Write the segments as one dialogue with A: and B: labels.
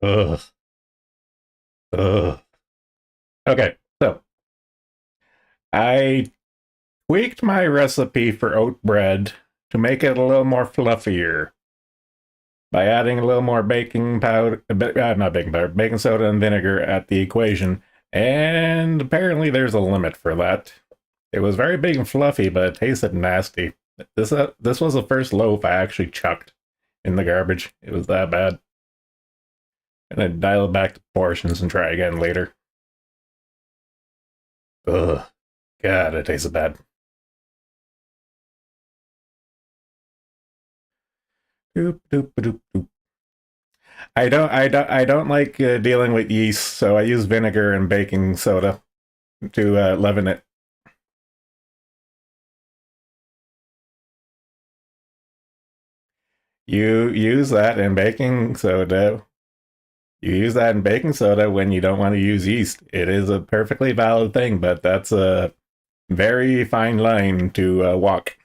A: Ugh. Ugh. Okay, so I tweaked my recipe for oat bread to make it a little more fluffier by adding a little more baking powder, not baking powder, baking soda and vinegar at the equation. And apparently there's a limit for that. It was very big and fluffy, but it tasted nasty. This was the first loaf I actually chucked in the garbage. It was that bad. And then dial it back to portions and try again later. Ugh. God, it tasted bad. Doop, doop, doop, doop. I don't like dealing with yeast, so I use vinegar and baking soda to leaven it. You use that in baking soda. You use that in baking soda when you don't want to use yeast. It is a perfectly valid thing, but that's a very fine line to walk.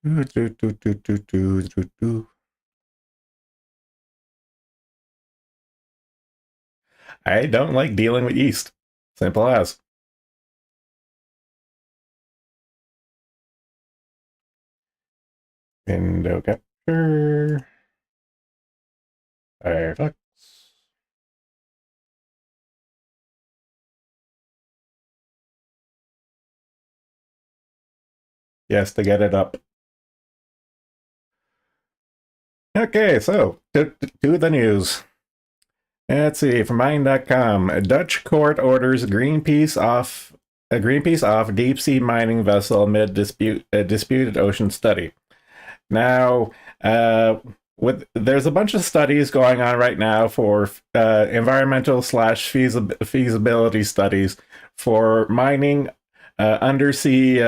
A: I don't like dealing with yeast. Simple as. Window capture. Firefox. Yes, to get it up. Okay, so to the news. Let's see, from mine.com. A Dutch court orders Greenpeace off deep sea mining vessel amid disputed ocean study. Now, there's a bunch of studies going on right now for environmental slash feasibility studies for mining undersea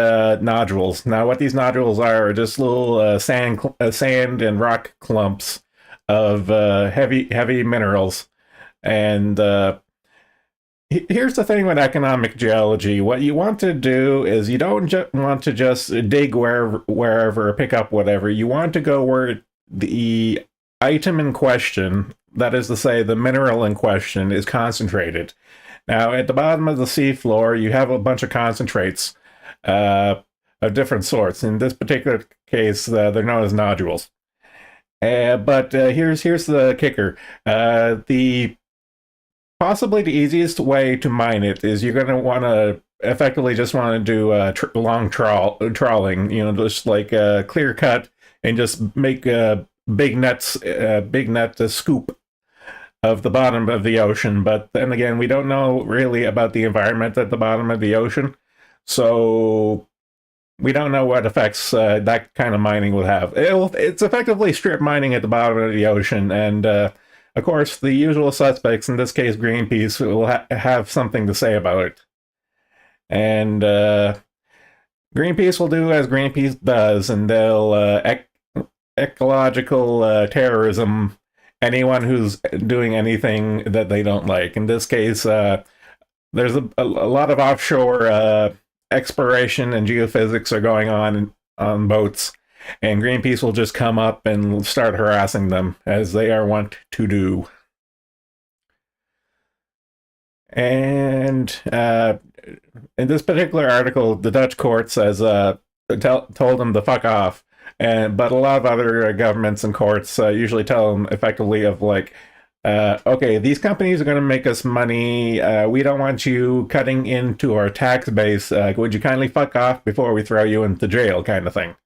A: nodules. Now, what these nodules are just little sand and rock clumps of heavy minerals. And here's the thing with economic geology. What you want to do is you don't want to just dig wherever, pick up whatever. You want to go where the item in question, that is to say, the mineral in question, is concentrated. Now, at the bottom of the seafloor, you have a bunch of concentrates of different sorts. In this particular case, they're known as nodules. But here's the kicker. The possibly the easiest way to mine it is you're going to want to effectively just want to do long trawling, just like clear cut and just make big net scoop of the bottom of the ocean. But then again, we don't know really about the environment at the bottom of the ocean, so we don't know what effects that kind of mining will have. It's effectively strip mining at the bottom of the ocean, and of course, the usual suspects, in this case Greenpeace, will have something to say about it. And Greenpeace will do as Greenpeace does, and they'll ecological terrorism anyone who's doing anything that they don't like. In this case, there's a lot of offshore exploration and geophysics are going on boats, and Greenpeace will just come up and start harassing them, as they are wont to do. And in this particular article, the Dutch court says told them to fuck off, but a lot of other governments and courts usually tell them effectively of like, okay, these companies are going to make us money. We don't want you cutting into our tax base. Would you kindly fuck off before we throw you into jail, kind of thing.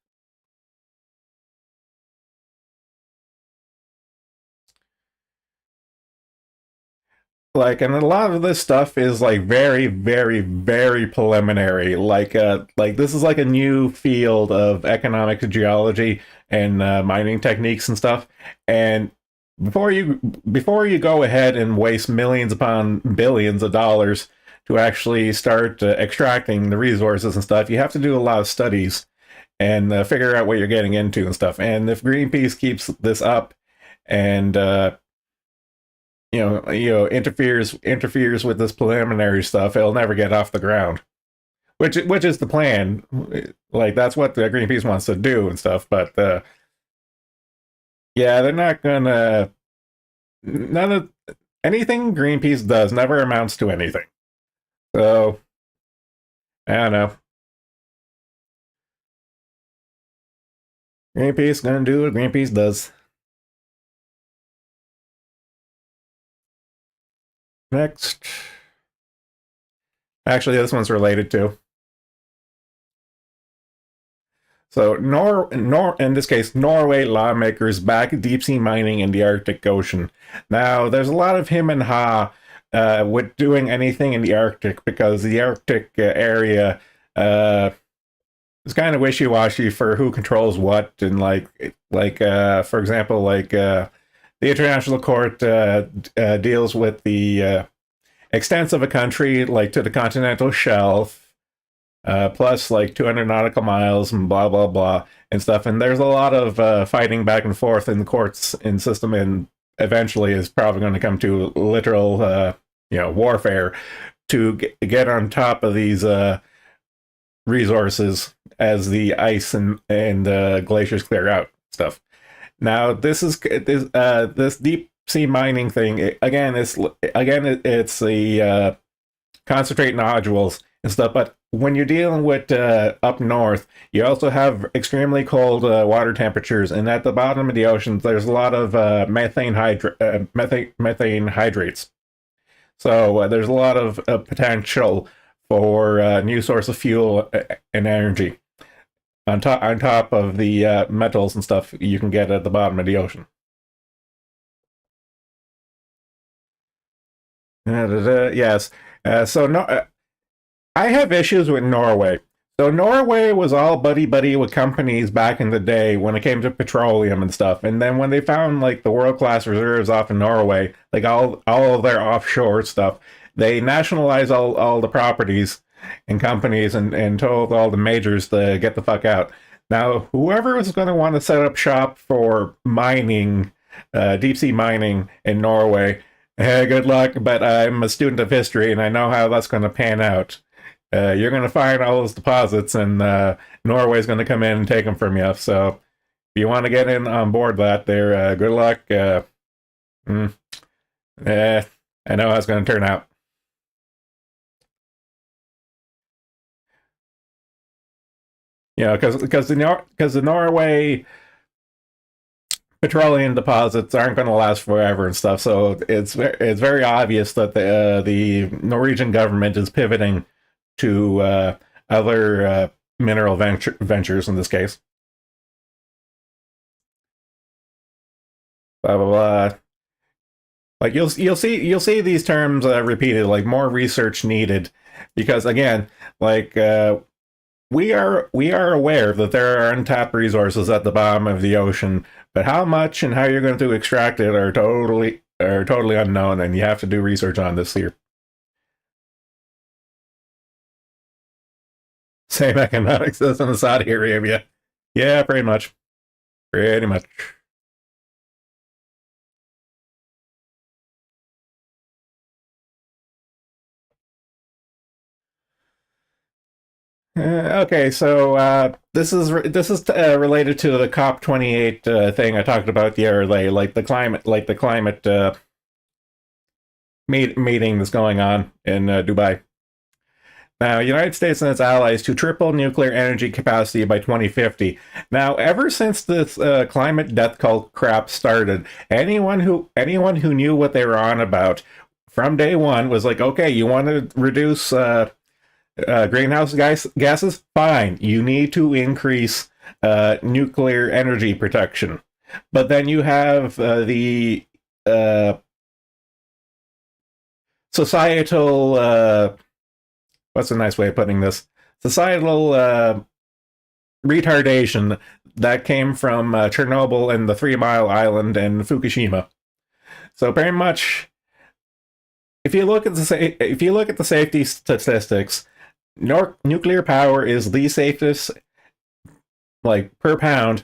A: Like, and a lot of this stuff is like very, very, very preliminary. Like this is like a new field of economic geology and mining techniques and stuff. And before you go ahead and waste millions upon billions of dollars to actually start extracting the resources and stuff, you have to do a lot of studies and figure out what you're getting into and stuff. And if Greenpeace keeps this up and interferes with this preliminary stuff, it'll never get off the ground. which is the plan. Like that's what the Greenpeace wants to do and stuff. But yeah, they're not gonna. None of anything Greenpeace does never amounts to anything. So I don't know. Greenpeace gonna do what Greenpeace does. Next, actually, this one's related to. So, in this case, Norway lawmakers back deep sea mining in the Arctic Ocean. Now, there's a lot of him and ha with doing anything in the Arctic because the Arctic area is kind of wishy-washy for who controls what, and for example, the International Court deals with the extents of a country, like to the continental shelf, plus like 200 nautical miles and blah blah blah and stuff. And there's a lot of fighting back and forth in the courts and system, and eventually is probably going to come to literal, warfare to get on top of these resources as the ice and glaciers clear out stuff. Now, this deep sea mining thing it's the concentrate nodules and stuff, but when you're dealing with up north, you also have extremely cold water temperatures, and at the bottom of the oceans, there's a lot of methane hydrates. So there's a lot of potential for a new source of fuel and energy on top of the metals and stuff you can get at the bottom of the ocean. Yes. So no, I have issues with Norway. So Norway was all buddy buddy with companies back in the day when it came to petroleum and stuff. And then when they found like the world class reserves off in Norway, like all of their offshore stuff, they nationalized all the properties and companies and told all the majors to get the fuck out. Now, whoever is going to want to set up shop for mining, deep sea mining in Norway, good luck. But I'm a student of history and I know how that's going to pan out. You're going to find all those deposits, and Norway's going to come in and take them from you. So if you want to get in on board that, there, good luck. I know how it's going to turn out. Because the Norway petroleum deposits aren't going to last forever and stuff. So it's very obvious that the Norwegian government is pivoting to other mineral ventures in this case. Blah blah blah. Like you'll see these terms repeated, like more research needed, because again, like we are aware that there are untapped resources at the bottom of the ocean, but how much and how you're going to extract it are totally unknown, and you have to do research on this here. Same economic system as Saudi Arabia. Yeah, pretty much. Pretty much. Okay, so this is related to the COP28 thing I talked about the other day, like the climate meeting that's going on in Dubai. Now, United States and its allies to triple nuclear energy capacity by 2050. Now, ever since this climate death cult crap started, anyone who knew what they were on about from day one was like, okay, you want to reduce greenhouse gases? Fine, you need to increase nuclear energy protection. But then you have the societal what's a nice way of putting this? Societal retardation that came from Chernobyl and the 3 Mile Island and Fukushima. So pretty much, if you look at the safety statistics, nuclear power is the safest, like per pound,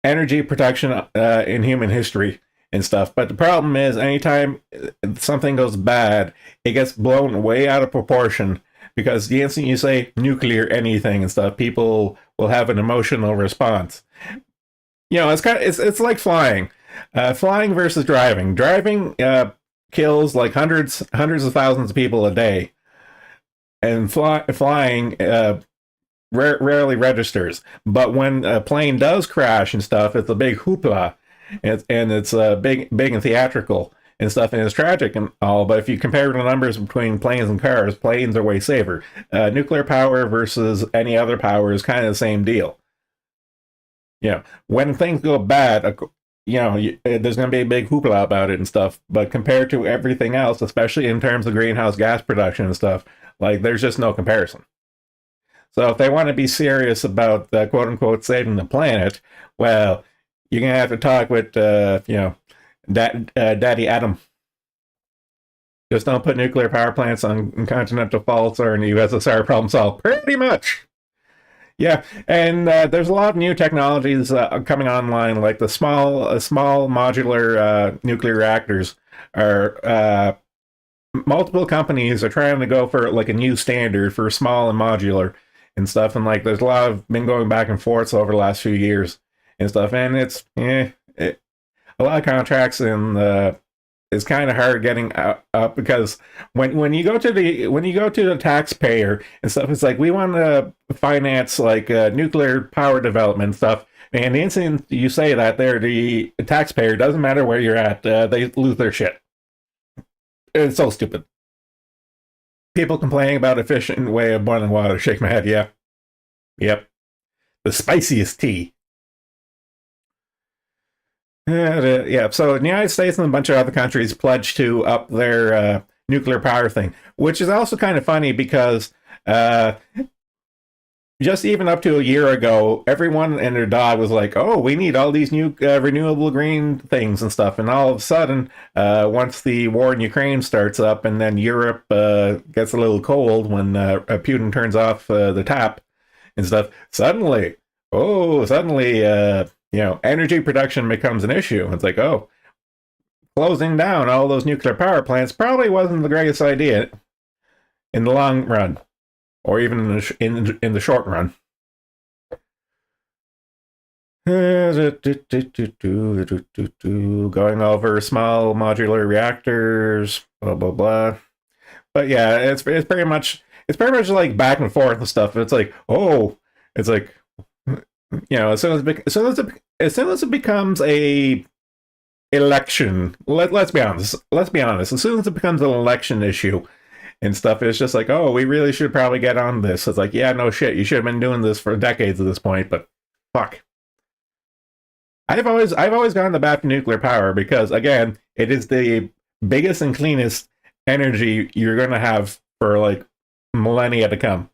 A: energy production in human history and stuff. But the problem is, anytime something goes bad, it gets blown way out of proportion because the instant you say nuclear anything and stuff, people will have an emotional response. It's it's like flying. Flying versus driving. Driving kills like hundreds of thousands of people a day, and flying rarely registers. But when a plane does crash and stuff, it's a big hoopla, and it's big and theatrical and stuff, and it's tragic and all. But if you compare the numbers between planes and cars, planes are way safer. Nuclear power versus any other power is kind of the same deal. When things go bad, there's going to be a big hoopla about it and stuff. But compared to everything else, especially in terms of greenhouse gas production and stuff, like there's just no comparison. So if they want to be serious about quote unquote saving the planet, well, you're going to have to talk with, Daddy Adam. Just don't put nuclear power plants on continental faults or in the USSR, problem solved. Pretty much. Yeah, and there's a lot of new technologies coming online, like the small modular nuclear reactors. Are multiple companies are trying to go for like a new standard for small and modular and stuff, and like there's a lot of been going back and forth over the last few years and stuff, and it's a lot of contracts, and it's kind of hard getting up because when you go to the taxpayer and stuff, it's like we want to finance like nuclear power development stuff, and the instant you say that, there the taxpayer, doesn't matter where you're at, they lose their shit. It's so stupid. People complaining about efficient way of boiling water. Shake my head. Yeah, yep. The spiciest tea. Yeah, so the United States and a bunch of other countries pledged to up their nuclear power thing, which is also kind of funny because just even up to a year ago, everyone and their dog was like, "Oh, we need all these new renewable green things and stuff." And all of a sudden, once the war in Ukraine starts up, and then Europe gets a little cold when Putin turns off the tap and stuff, suddenly, energy production becomes an issue. It's like, oh, closing down all those nuclear power plants probably wasn't the greatest idea in the long run, or even in the short run. Going over small modular reactors, blah blah blah. But yeah, it's pretty much like back and forth and stuff. It's like, oh, it's like, as soon as it becomes a election, let's be honest. As soon as it becomes an election issue and stuff, it's just like, oh, we really should probably get on this. It's like, yeah, no shit, you should have been doing this for decades at this point, but fuck. I've always gone the bat for nuclear power because, again, it is the biggest and cleanest energy you're going to have for like millennia to come.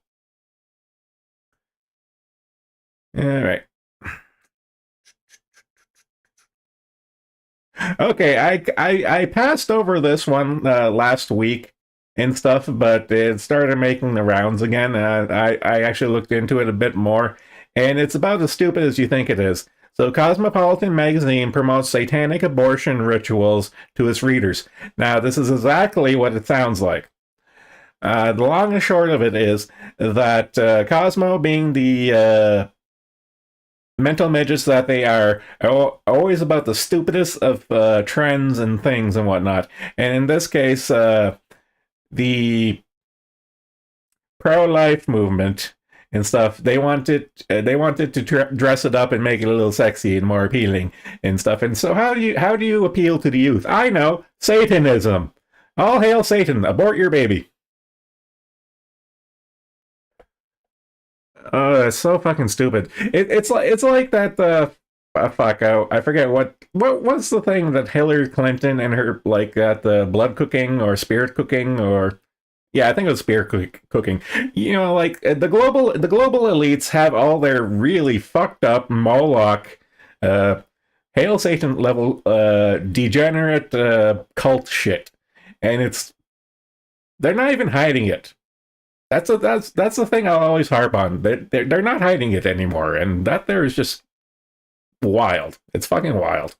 A: All right. Okay, I passed over this one last week and stuff, but it started making the rounds again. I actually looked into it a bit more, and it's about as stupid as you think it is. So, Cosmopolitan magazine promotes satanic abortion rituals to its readers. Now, this is exactly what it sounds like. The long and short of it is that Cosmo, being the mental midgets that they are always about the stupidest of trends and things and whatnot. And in this case, the pro-life movement and stuff, they wanted to dress it up and make it a little sexy and more appealing and stuff. And so how do you appeal to the youth? I know, Satanism. All hail Satan. Abort your baby. Oh, that's so fucking stupid. It's like that. Fuck. I forget what's the thing that Hillary Clinton and her like that the blood cooking or spirit cooking, or yeah, I think it was spirit cooking. Like the global elites have all their really fucked up Moloch, hail Satan level degenerate cult shit, and they're not even hiding it. That's the thing I'll always harp on. They're not hiding it anymore, and that there is just wild. It's fucking wild.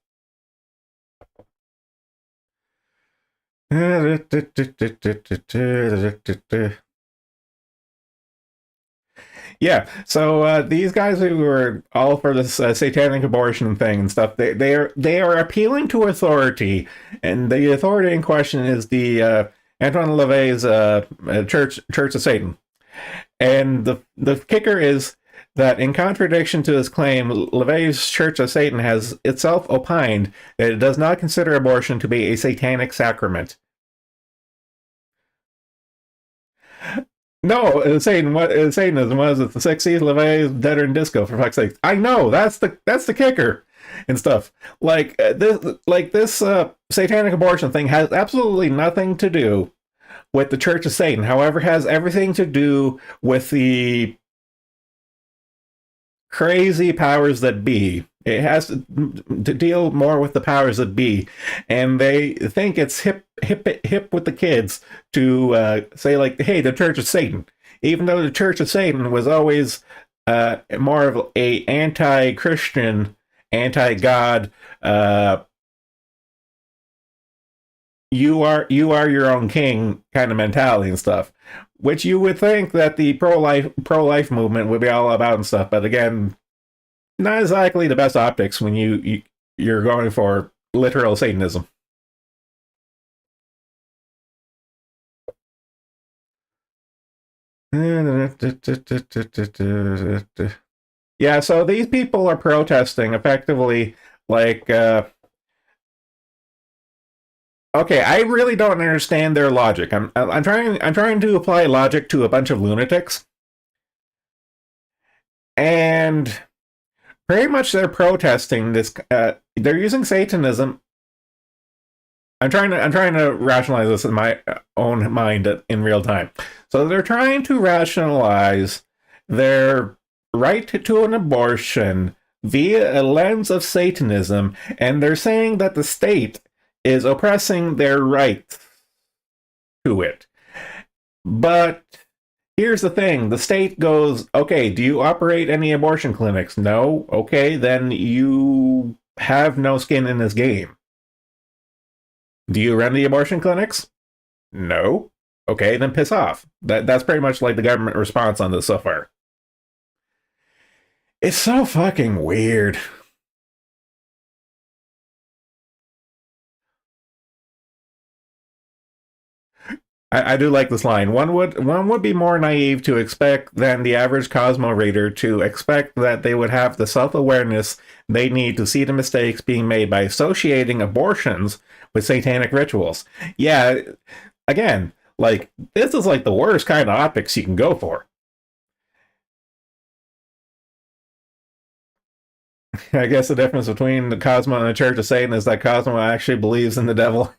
A: Yeah, so these guys who were all for this satanic abortion thing and stuff, they are appealing to authority, and the authority in question is the Antoine LaVey's Church of Satan. And the kicker is that, in contradiction to his claim, LaVey's Church of Satan has itself opined that it does not consider abortion to be a satanic sacrament. No, Satanism was it the '60s? LaVey is deader than disco, for fuck's sake. I know that's the kicker and stuff. This satanic abortion thing has absolutely nothing to do with the Church of Satan. However, has everything to do with the crazy powers that be. It has to deal more with the powers that be, and they think it's hip with the kids to say like, "Hey, the Church of Satan," even though the Church of Satan was always more of a anti-Christian, anti-God. You are your own king kind of mentality and stuff, which you would think that the pro life movement would be all about and stuff. But again, not exactly the best optics when you're going for literal Satanism. Yeah, so these people are protesting effectively, like, okay, I really don't understand their logic. I'm trying to apply logic to a bunch of lunatics, and pretty much they're protesting this. They're using Satanism. I'm trying to rationalize this in my own mind in real time. So they're trying to rationalize their right to an abortion via a lens of Satanism, and they're saying that the state is oppressing their right to it. But here's the thing: the state goes, okay, do you operate any abortion clinics? No. Okay, then you have no skin in this game. Do you run the abortion clinics? No. Okay, then piss off. That's pretty much like the government response on this so far. It's so fucking weird. I do like this line. One would be more naive to expect than the average Cosmo reader to expect that they would have the self-awareness they need to see the mistakes being made by associating abortions with satanic rituals. Yeah, again, like this is like the worst kind of optics you can go for. I guess the difference between the Cosmo and the Church of Satan is that Cosmo actually believes in the devil.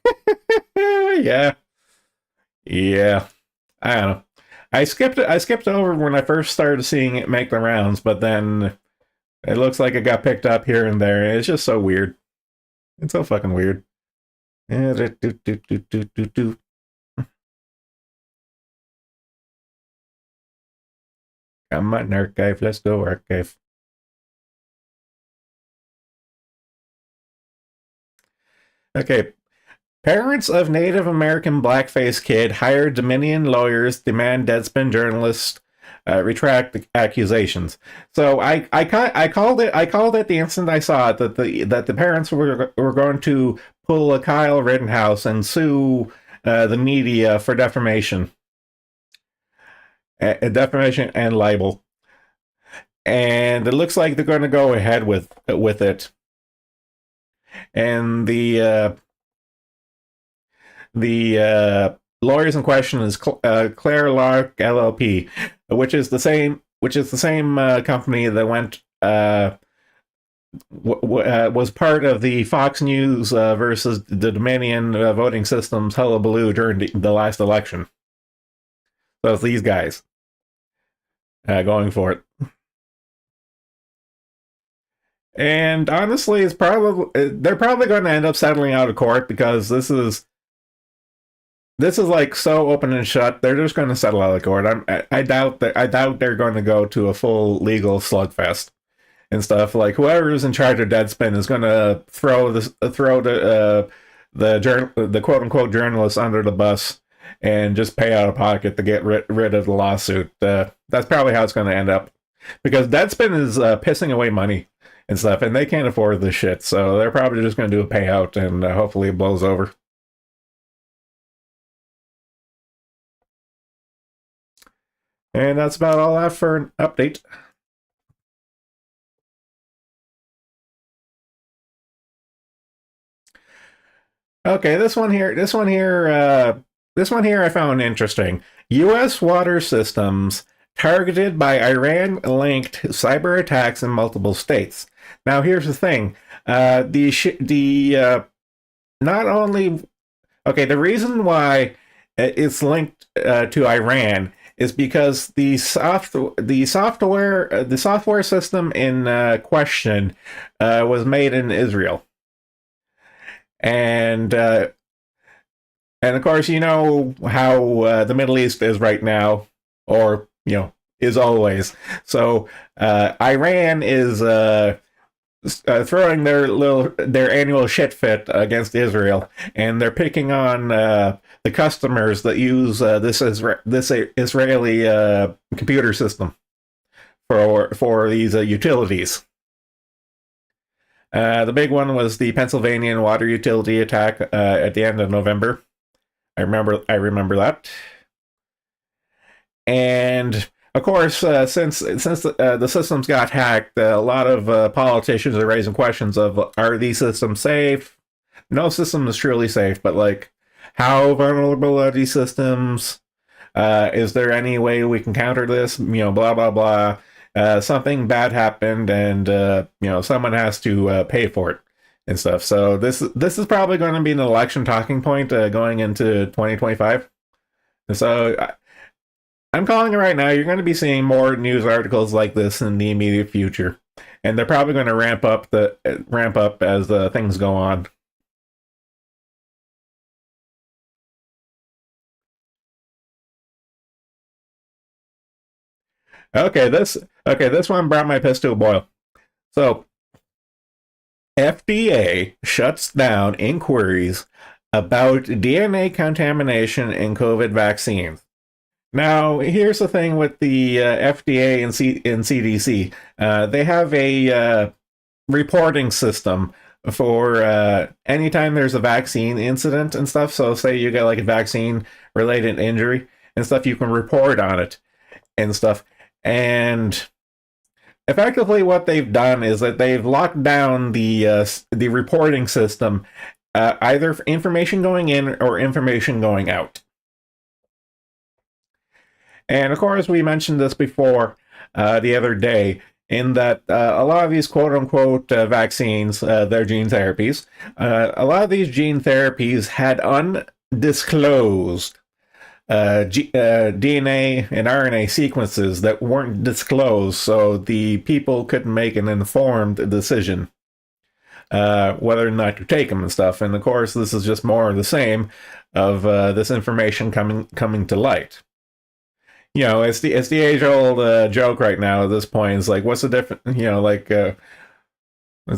A: Yeah, yeah. I don't know. I skipped over when I first started seeing it make the rounds, but then it looks like it got picked up here and there. It's just so weird. It's so fucking weird. Come on, archive. Let's go, archive. Okay. Parents of Native American blackface kid hired Dominion lawyers demand Deadspin journalist retract the accusations. So I called it the instant I saw it that the parents were going to pull a Kyle Rittenhouse and sue the media for defamation and libel, and it looks like they're going to go ahead with it. And the lawyers in question is Claire Lark LLP, which is the same company that went was part of the Fox News versus the Dominion voting systems hullabaloo during the last election. So it's these guys going for it. And honestly, it's probably they're probably going to end up settling out of court because this is like so open and shut. They're just going to settle out of court. I doubt they're going to go to a full legal slugfest and stuff. Like whoever is in charge of Deadspin is going to throw the quote unquote journalists under the bus and just pay out of pocket to get rid of the lawsuit. That's probably how it's going to end up, because Deadspin is pissing away money and stuff, and they can't afford this shit. So they're probably just going to do a payout, and hopefully it blows over. And that's about all I have for an update. Okay, this one here I found interesting. U.S. water systems targeted by Iran-linked cyber attacks in multiple states. Now, here's the thing: not only the reason why it's linked to Iran is because the software system in question was made in Israel, and and of course, you know how the Middle East is right now, or is always. So Iran is throwing their annual shit fit against Israel, and they're picking on the customers that use this Israeli computer system for these utilities. The big one was the Pennsylvania water utility attack at the end of November. I remember that. And of course, since the systems got hacked, a lot of politicians are raising questions of, are these systems safe? No system is truly safe, but like, how vulnerable are these systems? Is there any way we can counter this? Blah blah blah. Something bad happened, and someone has to pay for it and stuff. So this is probably going to be an election talking point going into 2025. So I'm calling it right now. You're going to be seeing more news articles like this in the immediate future, and they're probably going to ramp up as things go on. This one brought my piss to a boil. So FDA shuts down inquiries about DNA contamination in COVID vaccines. Now, here's the thing with the FDA and CDC. They have a reporting system for anytime there's a vaccine incident and stuff. So, say you get like a vaccine related injury and stuff, you can report on it and stuff. And effectively, what they've done is that they've locked down the reporting system, either information going in or information going out. And of course, we mentioned this before the other day, in that a lot of these quote unquote vaccines, they're gene therapies. A lot of these gene therapies had undisclosed DNA and RNA sequences that weren't disclosed, so the people couldn't make an informed decision whether or not to take them and stuff. And of course, this is just more of the same of this information coming to light. It's the age old joke right now. At this point, it's like, what's the difference? It's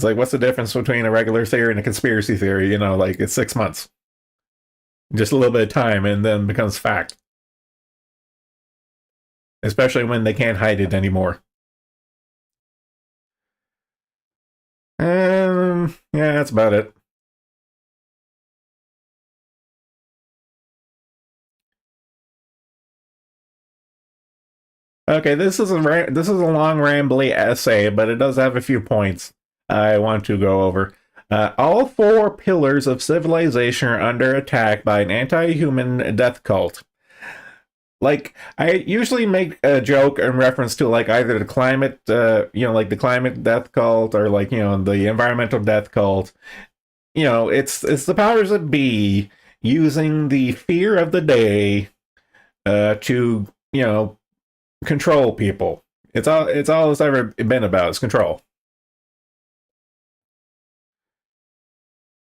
A: like, what's the difference between a regular theory and a conspiracy theory? Like, it's 6 months, just a little bit of time, and then becomes fact. Especially when they can't hide it anymore. Yeah, that's about it. Okay, this is a long rambly essay, but it does have a few points I want to go over. All four pillars of civilization are under attack by an anti-human death cult. Like, I usually make a joke in reference to like either the climate, like the climate death cult, or like the environmental death cult. It's the powers that be using the fear of the day to control people. It's all it's ever been about is control.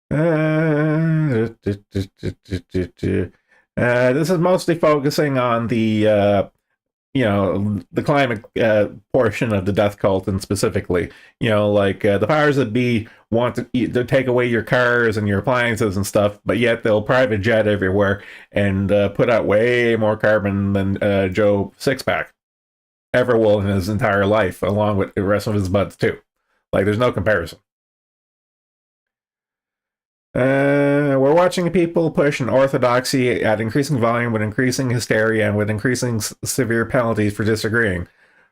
A: This is mostly focusing on the the climate portion of the death cult, and specifically, like the powers that be want to take away your cars and your appliances and stuff, but yet they'll private jet everywhere and put out way more carbon than Joe Sixpack ever will in his entire life, along with the rest of his buds too. Like, there's no comparison. We're watching people push an orthodoxy at increasing volume with increasing hysteria and with increasing severe penalties for disagreeing.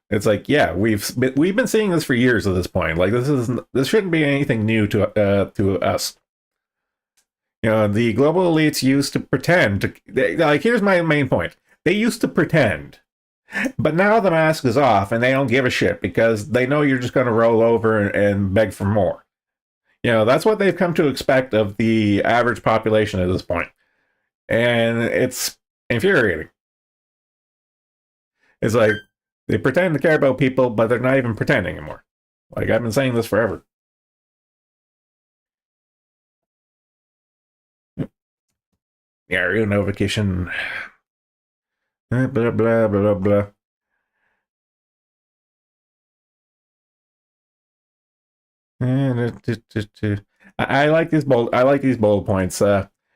A: It's like, yeah, we've been seeing this for years at this point. Like, this shouldn't be anything new to us. The global elites used to pretend like, here's my main point. They used to pretend, but now the mask is off and they don't give a shit because they know you're just going to roll over and beg for more. That's what they've come to expect of the average population at this point. And it's infuriating. It's like, they pretend to care about people, but they're not even pretending anymore. Like, I've been saying this forever. Yeah, real notification. Blah, blah, blah, blah, blah. I like these bold points.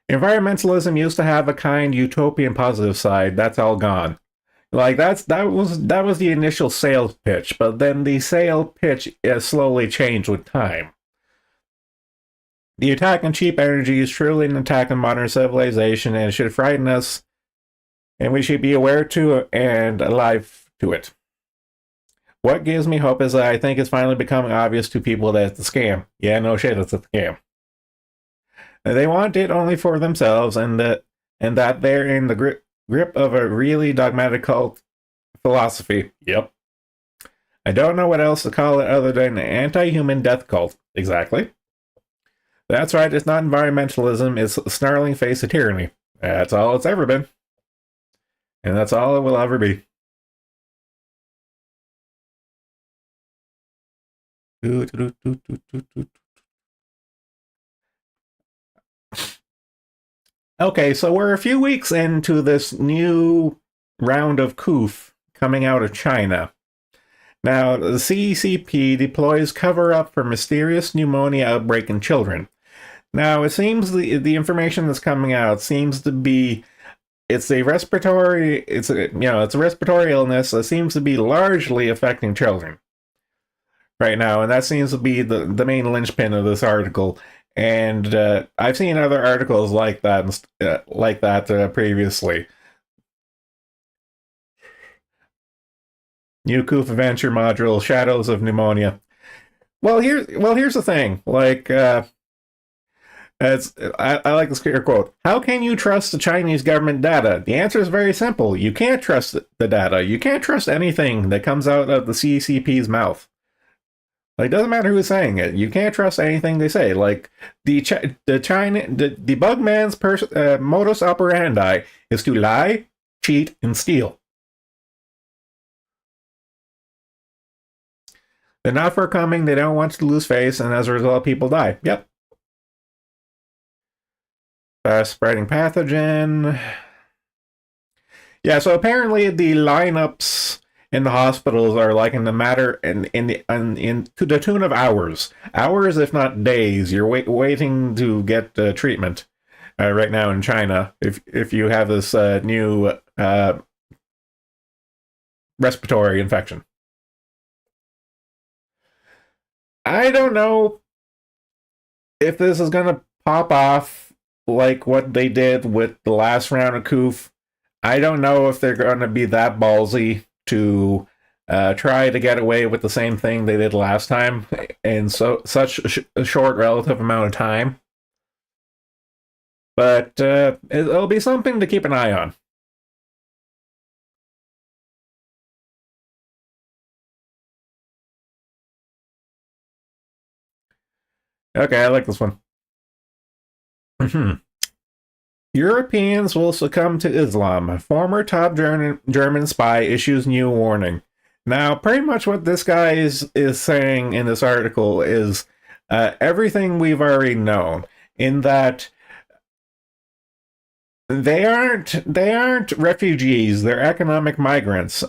A: Environmentalism used to have a kind utopian positive side. That's all gone. Like, that was the initial sales pitch, but then the sale pitch slowly changed with time. The attack on cheap energy is truly an attack on modern civilization, and it should frighten us, and we should be aware to and alive to it. What gives me hope is that I think it's finally becoming obvious to people that it's a scam. Yeah, no shit, it's a scam. They want it only for themselves, and that they're in the grip of a really dogmatic cult philosophy. Yep. I don't know what else to call it other than an anti-human death cult. Exactly. That's right, it's not environmentalism, it's a snarling face of tyranny. That's all it's ever been. And that's all it will ever be. Okay, so we're a few weeks into this new round of COOF coming out of China. Now, the CCP deploys cover-up for mysterious pneumonia outbreak in children. Now, it seems the information that's coming out seems to be it's a respiratory illness that seems to be largely affecting children right now, and that seems to be the main linchpin of this article. And I've seen other articles like that previously. New COOF Adventure module, Shadows of Pneumonia. Well, here's the thing. Like, I like this quote. How can you trust the Chinese government data? The answer is very simple. You can't trust the data. You can't trust anything that comes out of the CCP's mouth. Like, it doesn't matter who's saying it. You can't trust anything they say. Like, the bug man's modus operandi is to lie, cheat, and steal. They're not forthcoming. They don't want to lose face, and as a result, people die. Yep. Spreading pathogen. Yeah, so apparently the lineups in the hospitals are like in the matter in to the tune of hours, if not days. You're waiting to get treatment right now in China if you have this new respiratory infection. I don't know if this is gonna pop off like what they did with the last round of COOF. I don't know if they're gonna be that ballsy to try to get away with the same thing they did last time in such a short relative amount of time. But it'll be something to keep an eye on. Okay, I like this one. Europeans will succumb to Islam. Former top German spy issues new warning. Now, pretty much what this guy is saying in this article is everything we've already known, in that they aren't refugees, they're economic migrants.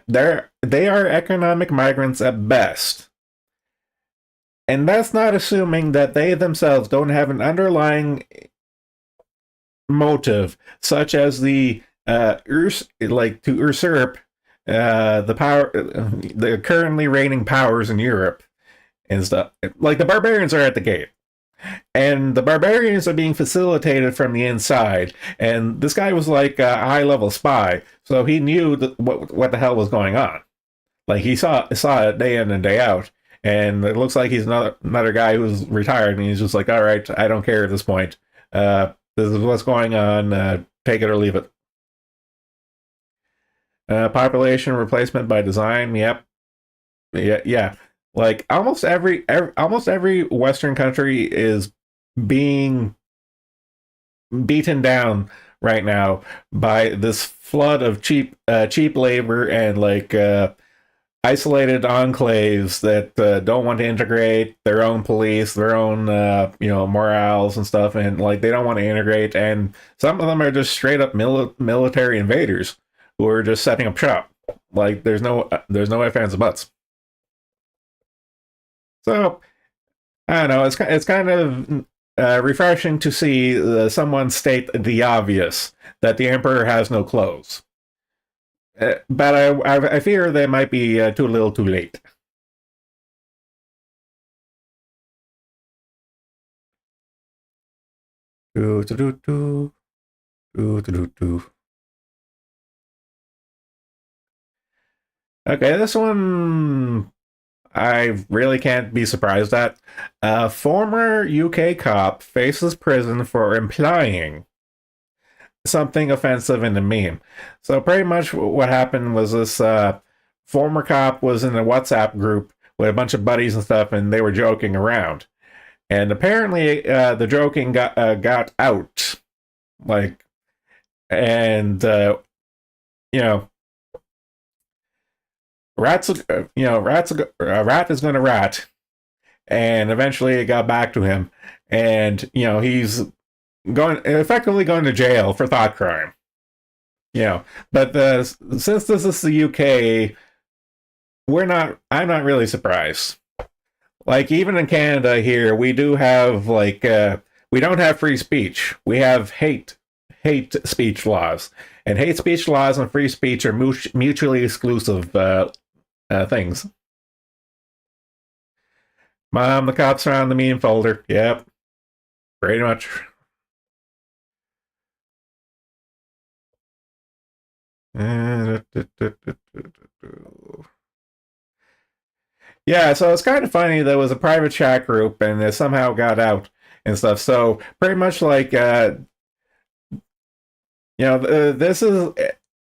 A: they are economic migrants at best. And that's not assuming that they themselves don't have an underlying motive, such as the like to usurp the currently reigning powers in Europe and stuff. Like the barbarians are at the gate, and the barbarians are being facilitated from the inside. And this guy was like a high-level spy, so he knew what the hell was going on. Like he saw it day in and day out. And it looks like he's another guy who's retired, and he's just like, all right, I don't care at this point. This is what's going on. Take it or leave it. Population replacement by design. Yep. Yeah. Like almost every Western country is being beaten down right now by this flood of cheap labor and like isolated enclaves that don't want to integrate their own police, their own morals and stuff, and like they don't want to integrate. And some of them are just straight up military invaders who are just setting up shop. Like there's no ifs ands or buts. So I don't know. It's kind of refreshing to see someone state the obvious that the emperor has no clothes. But I fear they might be too little too late. Do, do, do, do. Do, do, do, do. Okay, this one I really can't be surprised at. A former UK cop faces prison for implying something offensive in the meme. So pretty much what happened was this former cop was in a WhatsApp group with a bunch of buddies and stuff, and they were joking around. And apparently the joking got out. Like, and a rat is going to rat, and eventually it got back to him, and he's effectively going to jail for thought crime. But since this is the UK, I'm not really surprised. Like even in Canada here, we do have like we don't have free speech. We have hate speech laws, and hate speech laws and free speech are mutually exclusive things. Mom, the cops are on the meme folder. Yep, pretty much. Yeah, so it's kind of funny. There was a private chat group, and it somehow got out and stuff. So pretty much like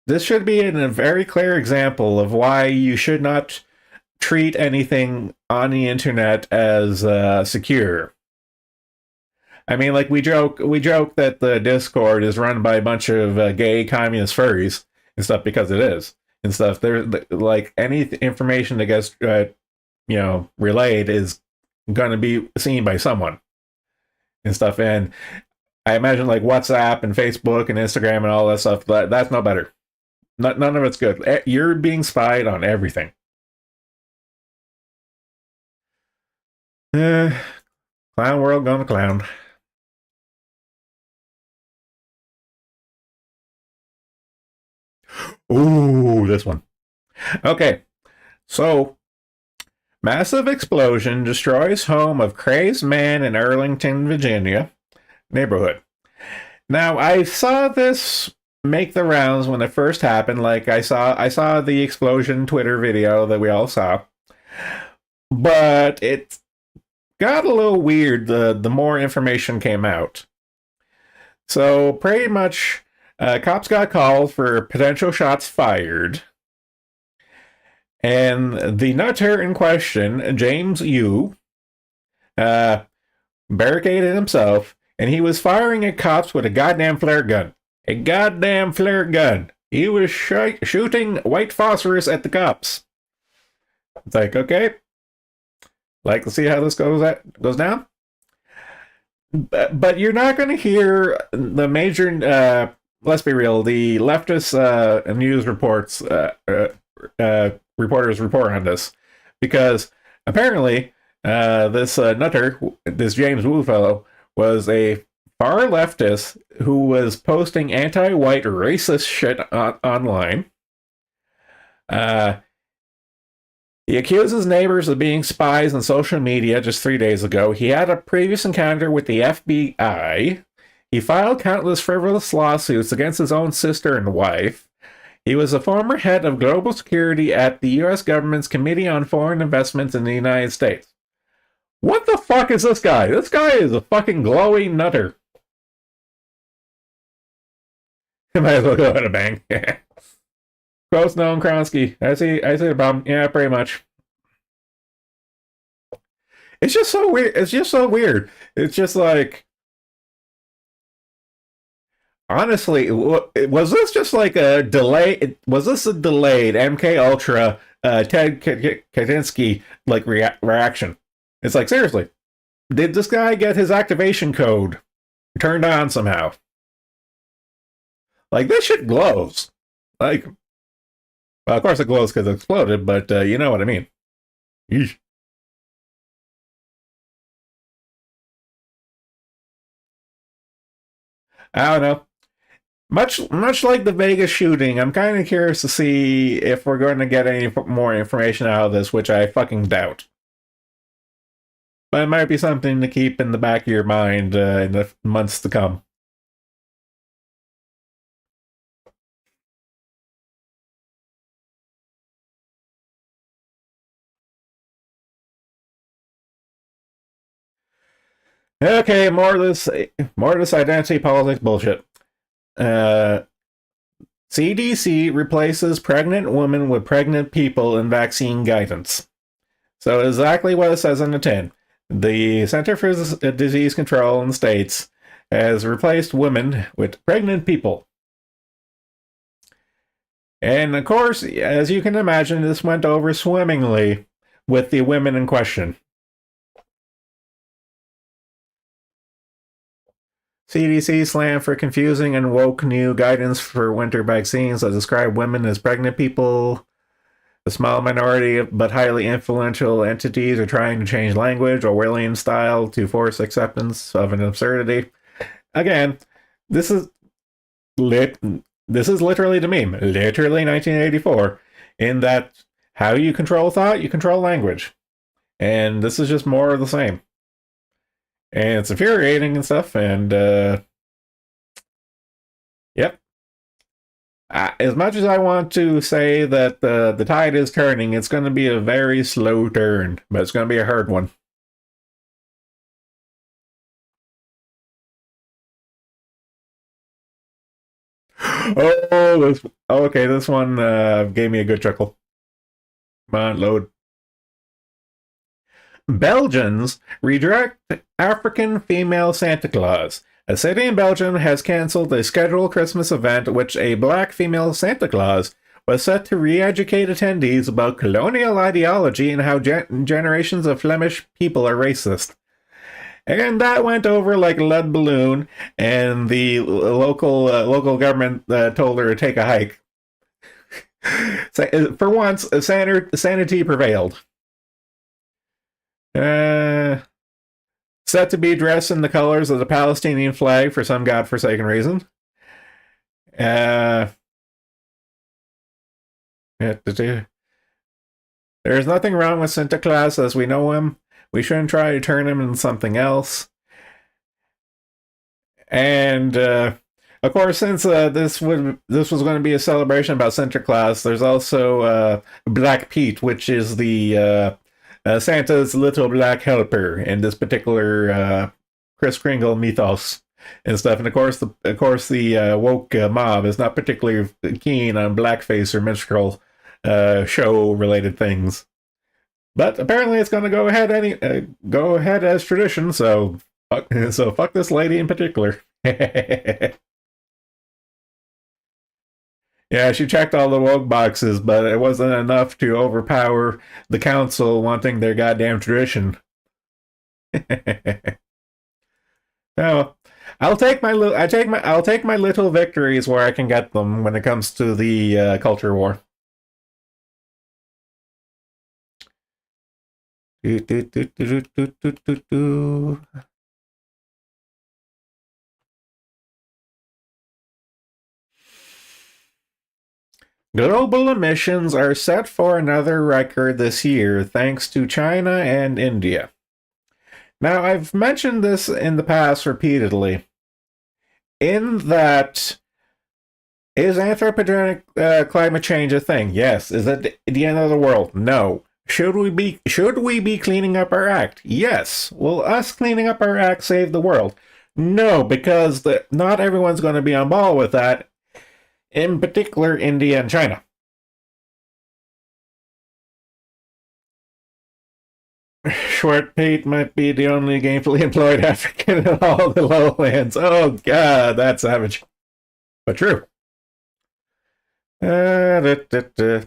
A: this should be a very clear example of why you should not treat anything on the internet as secure. I mean, like we joke that the Discord is run by a bunch of gay communist furries and stuff, because it is and stuff. There, like any information that gets relayed is going to be seen by someone and stuff. And I imagine like WhatsApp and Facebook and Instagram and all that stuff, that's no better. None of it's good. You're being spied on everything. Clown world gonna clown. Ooh, this one. Okay, so massive explosion destroys home of crazed man in Arlington, Virginia neighborhood. Now, I saw this make the rounds when it first happened. Like I saw the explosion Twitter video that we all saw, but it got a little weird the more information came out. So pretty much, cops got called for potential shots fired. And the nutter in question, James Yu, barricaded himself, and he was firing at cops with a goddamn flare gun. A goddamn flare gun. He was shooting white phosphorus at the cops. It's like, okay, like to see how this goes down. But you're not going to hear the major. Let's be real. The leftist news reports reporters report on this, because apparently this nutter, this James Wu fellow, was a far leftist who was posting anti-white racist shit online. He accuses neighbors of being spies on social media just 3 days ago. He had a previous encounter with the FBI. He filed countless frivolous lawsuits against his own sister and wife. He was a former head of global security at the U.S. government's Committee on Foreign Investments in the United States. What the fuck is this guy? This guy is a fucking glowing nutter. Might as well go at a bang. Close known Kronsky. I see the problem. Yeah, pretty much. It's just so weird. It's just so weird. It's just like, honestly, was this just like a delay? Was this a delayed MK Ultra Ted Kaczynski like reaction? It's like, seriously, did this guy get his activation code turned on somehow? Like, this shit glows. Like, well, of course it glows because it exploded, but you know what I mean. Yeesh. I don't know. Much like the Vegas shooting, I'm kind of curious to see if we're going to get any more information out of this, which I fucking doubt. But it might be something to keep in the back of your mind in the months to come. Okay, more of this identity politics bullshit. CDC replaces pregnant women with pregnant people in vaccine guidance. So exactly what it says in the tin. The Center for Disease Control in the States has replaced women with pregnant people. And of course, as you can imagine, this went over swimmingly with the women in question. CDC slammed for confusing and woke new guidance for winter vaccines that describe women as pregnant people. A small minority but highly influential entities are trying to change language Orwellian style to force acceptance of an absurdity. Again, this is literally the meme, literally 1984, in that how you control thought, you control language. And this is just more of the same. And it's infuriating and stuff, and yep. As much as I want to say that the tide is turning, it's going to be a very slow turn, but it's going to be a hard one. Oh, okay. This one gave me a good chuckle. Come on, load. Belgians redirect African female Santa Claus. A city in Belgium has cancelled a scheduled Christmas event which a black female Santa Claus was set to re-educate attendees about colonial ideology and how generations of Flemish people are racist. And that went over like a lead balloon, and the local government told her to take a hike. For once, sanity prevailed. Set to be dressed in the colors of the Palestinian flag for some godforsaken reason. There's nothing wrong with Santa Claus as we know him. We shouldn't try to turn him into something else. And of course, since this was going to be a celebration about Santa Claus, there's also Black Pete, which is the Santa's little black helper in this particular Kris Kringle mythos and stuff. And of course, the woke mob is not particularly keen on blackface or minstrel show related things. But apparently, it's going to go ahead as tradition. So fuck this lady in particular. Yeah, she checked all the woke boxes, but it wasn't enough to overpower the council wanting their goddamn tradition. No, I'll take my little victories where I can get them when it comes to the culture war. Do, do, do, do, do, do, do, do. Global emissions are set for another record this year thanks to China and India. Now, I've mentioned this in the past repeatedly, in that is anthropogenic climate change a thing? Yes. Is it the end of the world? No. Should we be cleaning up our act? Yes. Will us cleaning up our act save the world? No, because not everyone's going to be on ball with that. In particular, India and China. Short Pete might be the only gainfully employed African in all the lowlands. Oh God, that's savage, but true. Da, da, da.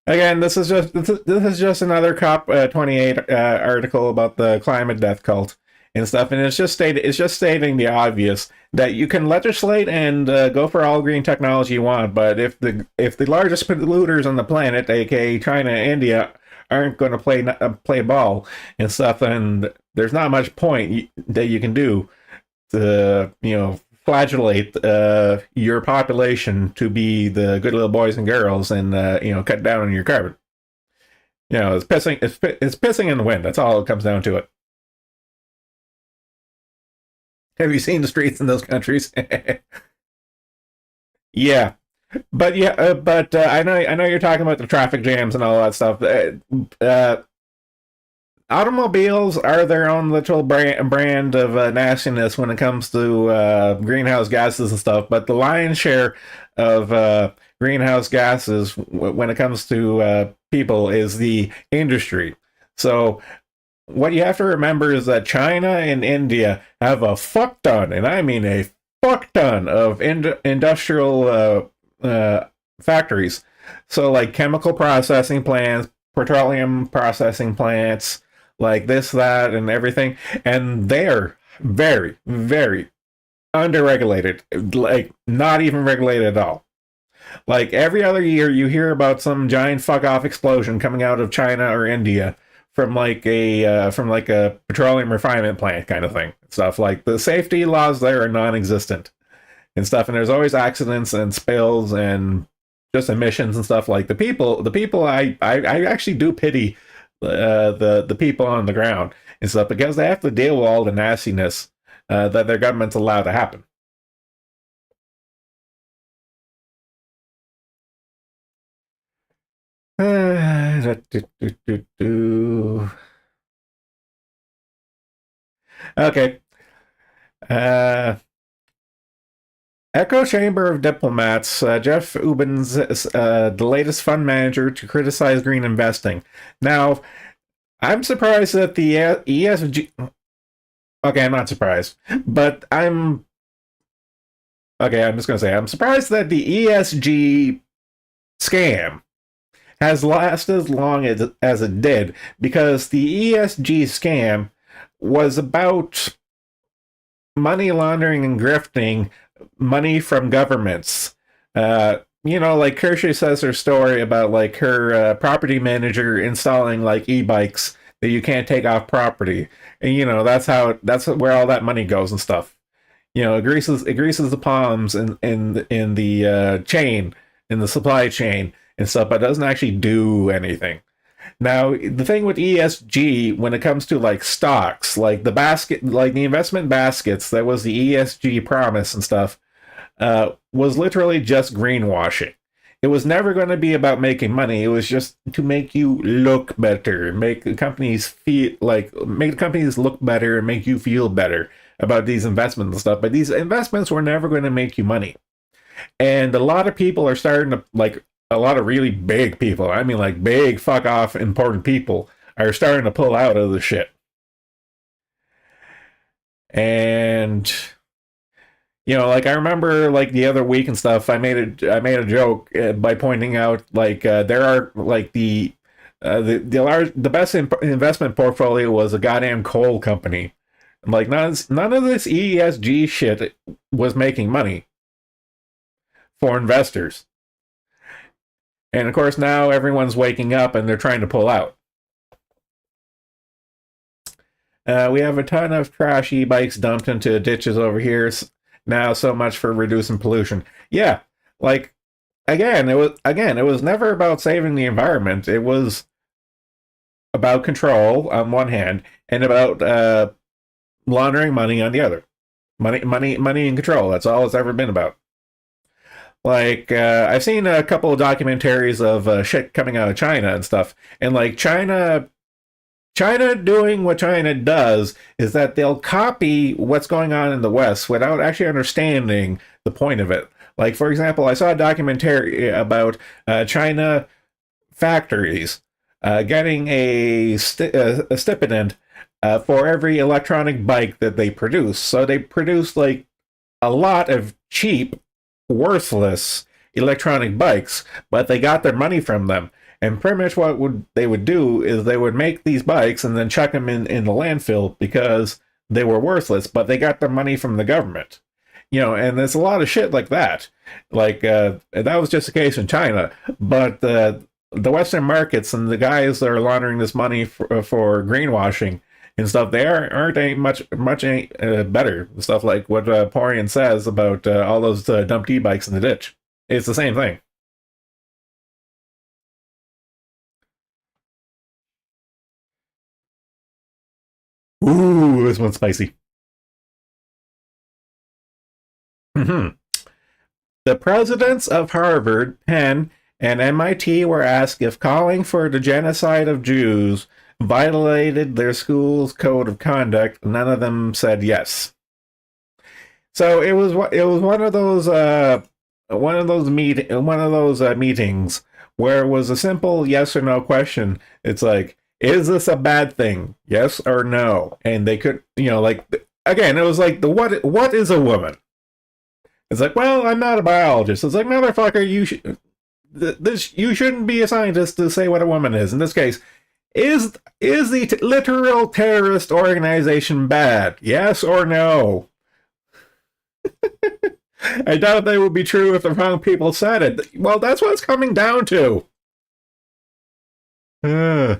A: Again, this is just another COP 28 article about the climate death cult and stuff, and it's just stating the obvious that you can legislate and go for all green technology you want, but if the largest polluters on the planet, aka China and India, aren't going to play ball and stuff, and there's not much point that you can do to flagellate your population to be the good little boys and girls and cut down on your carbon. It's pissing. It's pissing in the wind. That's all it comes down to it. Have you seen the streets in those countries? Yeah, but I know you're talking about the traffic jams and all that stuff. Automobiles are their own little brand of nastiness when it comes to greenhouse gases and stuff, but the lion's share of greenhouse gases when it comes to people is the industry. So what you have to remember is that China and India have a fuck ton, and I mean a fuck ton of industrial factories. So like chemical processing plants, petroleum processing plants, like this, that, and everything, and they're very, very underregulated, like not even regulated at all. Like every other year, you hear about some giant fuck off explosion coming out of China or India from like a petroleum refinement plant kind of thing. Stuff like the safety laws there are non-existent and stuff, and there's always accidents and spills and just emissions and stuff. Like the people I actually do pity the people on the ground and stuff because they have to deal with all the nastiness that their government's allowed to happen. Okay. Uh, Echo Chamber of Diplomats, Jeff Ubben's the latest fund manager to criticize green investing. Now, I'm surprised that the ESG. Okay, I'm not surprised, but I'm just gonna say I'm surprised that the ESG scam has lasted as long as it did because the ESG scam was about money laundering and grifting money from governments. Like Kershey says her story about like her property manager installing like e-bikes that you can't take off property, and that's where all that money goes and stuff. It greases the palms in the chain in the supply chain and stuff, but doesn't actually do anything. Now, the thing with ESG when it comes to like stocks, like the investment baskets, that was the ESG promise and stuff, was literally just greenwashing. It was never going to be about making money. It was just to make you look better, make the companies look better and make you feel better about these investments and stuff. But these investments were never going to make you money. And a lot of people are starting to like a lot of really big people. I mean, like big fuck off important people are starting to pull out of the shit. And like I remember like the other week and stuff, I made a joke by pointing out like there are like the best investment portfolio was a goddamn coal company. Like none of this ESG shit was making money for investors. And of course now everyone's waking up and they're trying to pull out. We have a ton of trash e-bikes dumped into ditches over here now. So much for reducing pollution. Yeah, like it was never about saving the environment. It was about control on one hand and about laundering money on the other. Money and control. That's all it's ever been about. Like I've seen a couple of documentaries of shit coming out of China and stuff, and like China doing what China does is that they'll copy what's going on in the West without actually understanding the point of it. Like, for example, I saw a documentary about China factories getting a stipend for every electronic bike that they produce. So they produce like a lot of cheap, worthless electronic bikes, but they got their money from them. And pretty much what they would do is they would make these bikes and then chuck them in the landfill because they were worthless, but they got their money from the government. And there's a lot of shit like that. Like that was just the case in China, but the Western markets and the guys that are laundering this money for greenwashing and stuff, they aren't any much better. Stuff like what Porian says about all those dumped e-bikes in the ditch. It's the same thing. Ooh, this one's spicy. Mm-hmm. The presidents of Harvard, Penn, and MIT were asked if calling for the genocide of Jews violated their school's code of conduct. None of them said yes. So it was one of those meetings where it was a simple yes or no question. It's like, is this a bad thing? Yes or no? And they could, like, again, it was like the what is a woman? It's like, well, I'm not a biologist. It's like, motherfucker, you shouldn't be a scientist to say what a woman is. In this case, is the literal terrorist organization bad? Yes or no? I doubt they would be true if the wrong people said it. Well, that's what it's coming down to. Uh,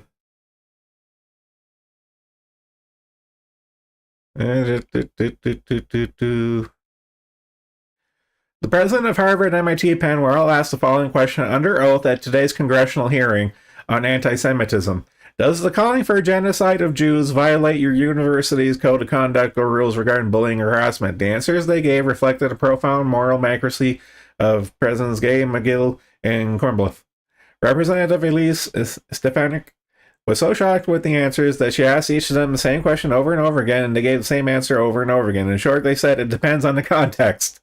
A: The president of Harvard and MIT Penn were all asked the following question under oath at today's congressional hearing on anti Semitism. Does the calling for a genocide of Jews violate your university's code of conduct or rules regarding bullying or harassment? The answers they gave reflected a profound moral accuracy of Presidents Gay, McGill, and Kornbluth. Representative Elise Stefanik was so shocked with the answers that she asked each of them the same question over and over again, and they gave the same answer over and over again. In short, they said it depends on the context.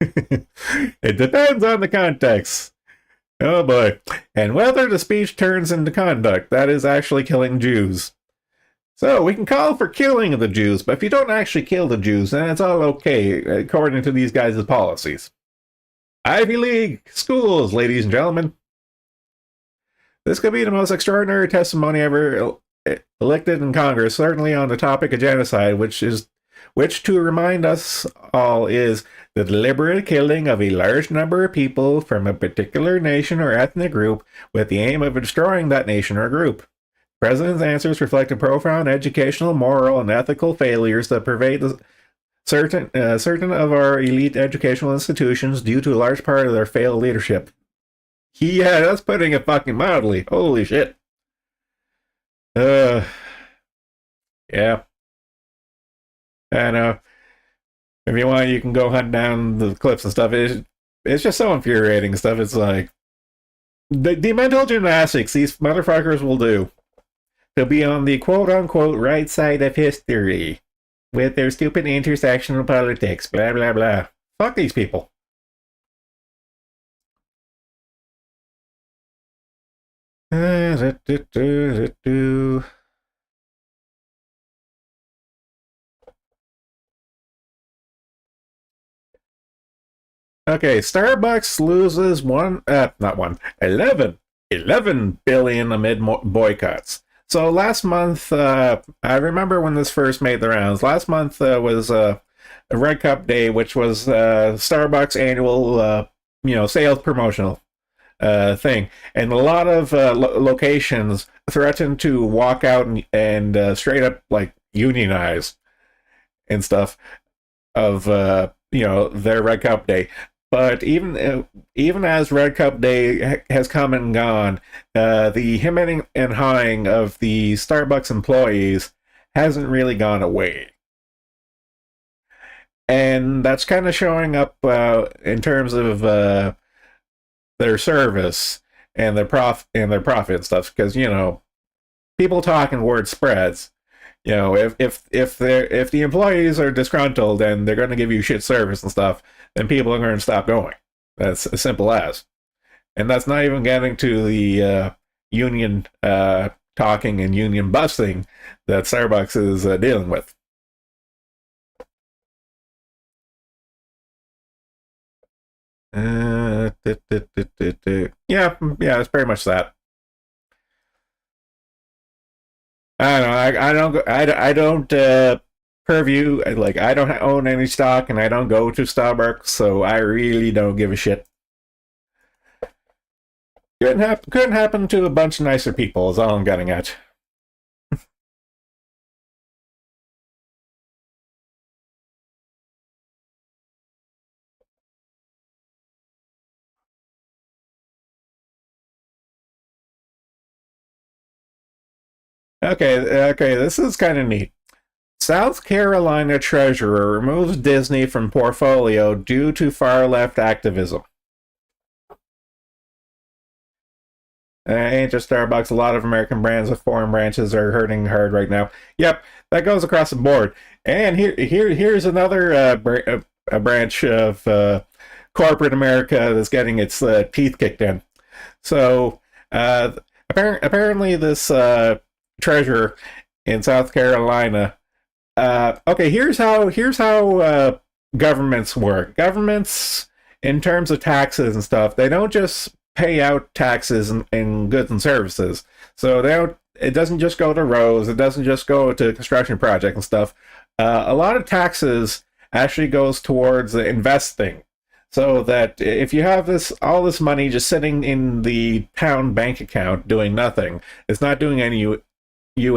A: It depends on the context. Oh boy. And whether the speech turns into conduct, that is actually killing Jews. So we can call for killing of the Jews, but if you don't actually kill the Jews, then it's all okay, according to these guys' policies. Ivy League schools, ladies and gentlemen. This could be the most extraordinary testimony ever elected in Congress, certainly on the topic of genocide, which to remind us all is the deliberate killing of a large number of people from a particular nation or ethnic group with the aim of destroying that nation or group. The President's answers reflect profound educational, moral, and ethical failures that pervade certain of our elite educational institutions due to a large part of their failed leadership. Yeah, that's putting it fucking mildly. Holy shit. Yeah. I know. If you want, you can go hunt down the clips and stuff. It's just so infuriating stuff. It's like the mental gymnastics these motherfuckers will do to be on the quote-unquote right side of history with their stupid intersectional politics, blah, blah, blah. Fuck these people. Okay, Starbucks loses 11 billion amid boycotts. So last month, I remember when this first made the rounds. Last month was a Red Cup Day, which was Starbucks' annual, sales promotional thing, and a lot of locations threatened to walk out and straight up like unionize and stuff of their Red Cup Day. But even as Red Cup Day has come and gone, the hemming and hawing of the Starbucks employees hasn't really gone away, and that's kind of showing up in terms of their service and their profit and stuff. Because people talk and word spreads. If the employees are disgruntled and they're going to give you shit service and stuff, then people are going to stop going. That's as simple as. And that's not even getting to the union talking and union busting that Starbucks is dealing with. Yeah, it's pretty much that. I don't know. I don't purview. Like, I don't own any stock, and I don't go to Starbucks, so I really don't give a shit. Couldn't happen to a bunch of nicer people. Is all I'm getting at. Okay. This is kind of neat. South Carolina treasurer removes Disney from portfolio due to far left activism. Ain't just Starbucks. A lot of American brands with foreign branches are hurting hard right now. Yep, that goes across the board. And here's another a branch of corporate America that's getting its teeth kicked in. So apparently, this treasurer in South Carolina. Okay, here's how governments work. Governments, in terms of taxes and stuff, they don't just pay out taxes in goods and services. So they don't. It doesn't just go to roads. It doesn't just go to construction projects and stuff. A lot of taxes actually goes towards investing. So that if you have all this money just sitting in the town bank account doing nothing, it's not doing you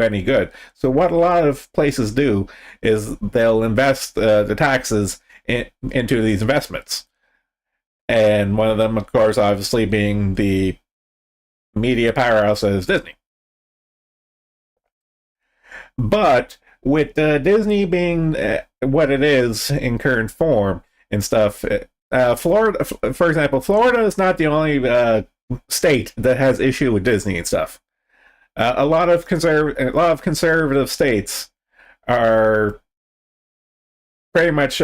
A: any good. So what a lot of places do is they'll invest the taxes into these investments. And one of them, of course, obviously being the media powerhouse is Disney. But with Disney being what it is in current form and stuff, Florida, for example, Florida is not the only state that has issue with Disney and stuff. A lot of conservative states are pretty much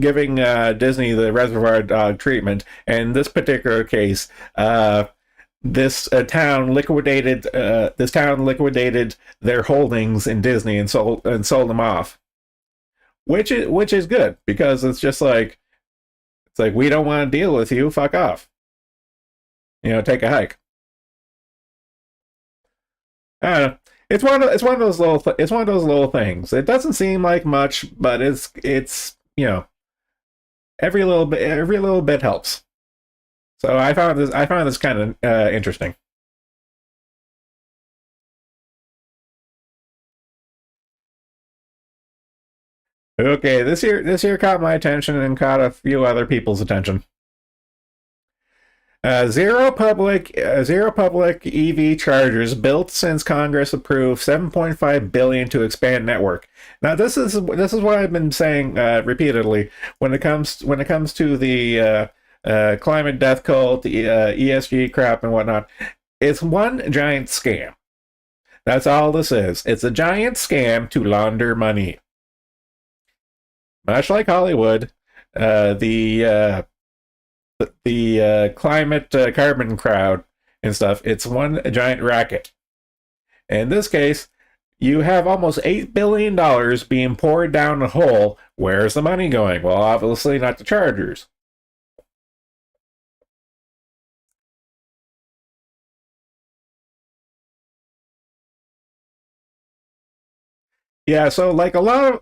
A: giving Disney the Reservoir Dog treatment. And in this particular case, this town liquidated their holdings in Disney and sold them off, which is good, because it's just like we don't want to deal with you. Fuck off. Take a hike. I don't know. It's one of those little things. It doesn't seem like much, but it's every little bit helps. So I found this kind of interesting. Okay, this year caught my attention and caught a few other people's attention. Zero public EV chargers built since Congress approved 7.5 billion to expand network. Now this is what I've been saying repeatedly when it comes to the climate death cult, the ESG crap and whatnot. It's one giant scam. That's all this is. It's a giant scam to launder money. Much like Hollywood, the climate carbon crowd and stuff, it's one giant racket. In this case, you have almost $8 billion being poured down a hole. Where's the money going? Well, obviously not the chargers. Yeah, so like a lot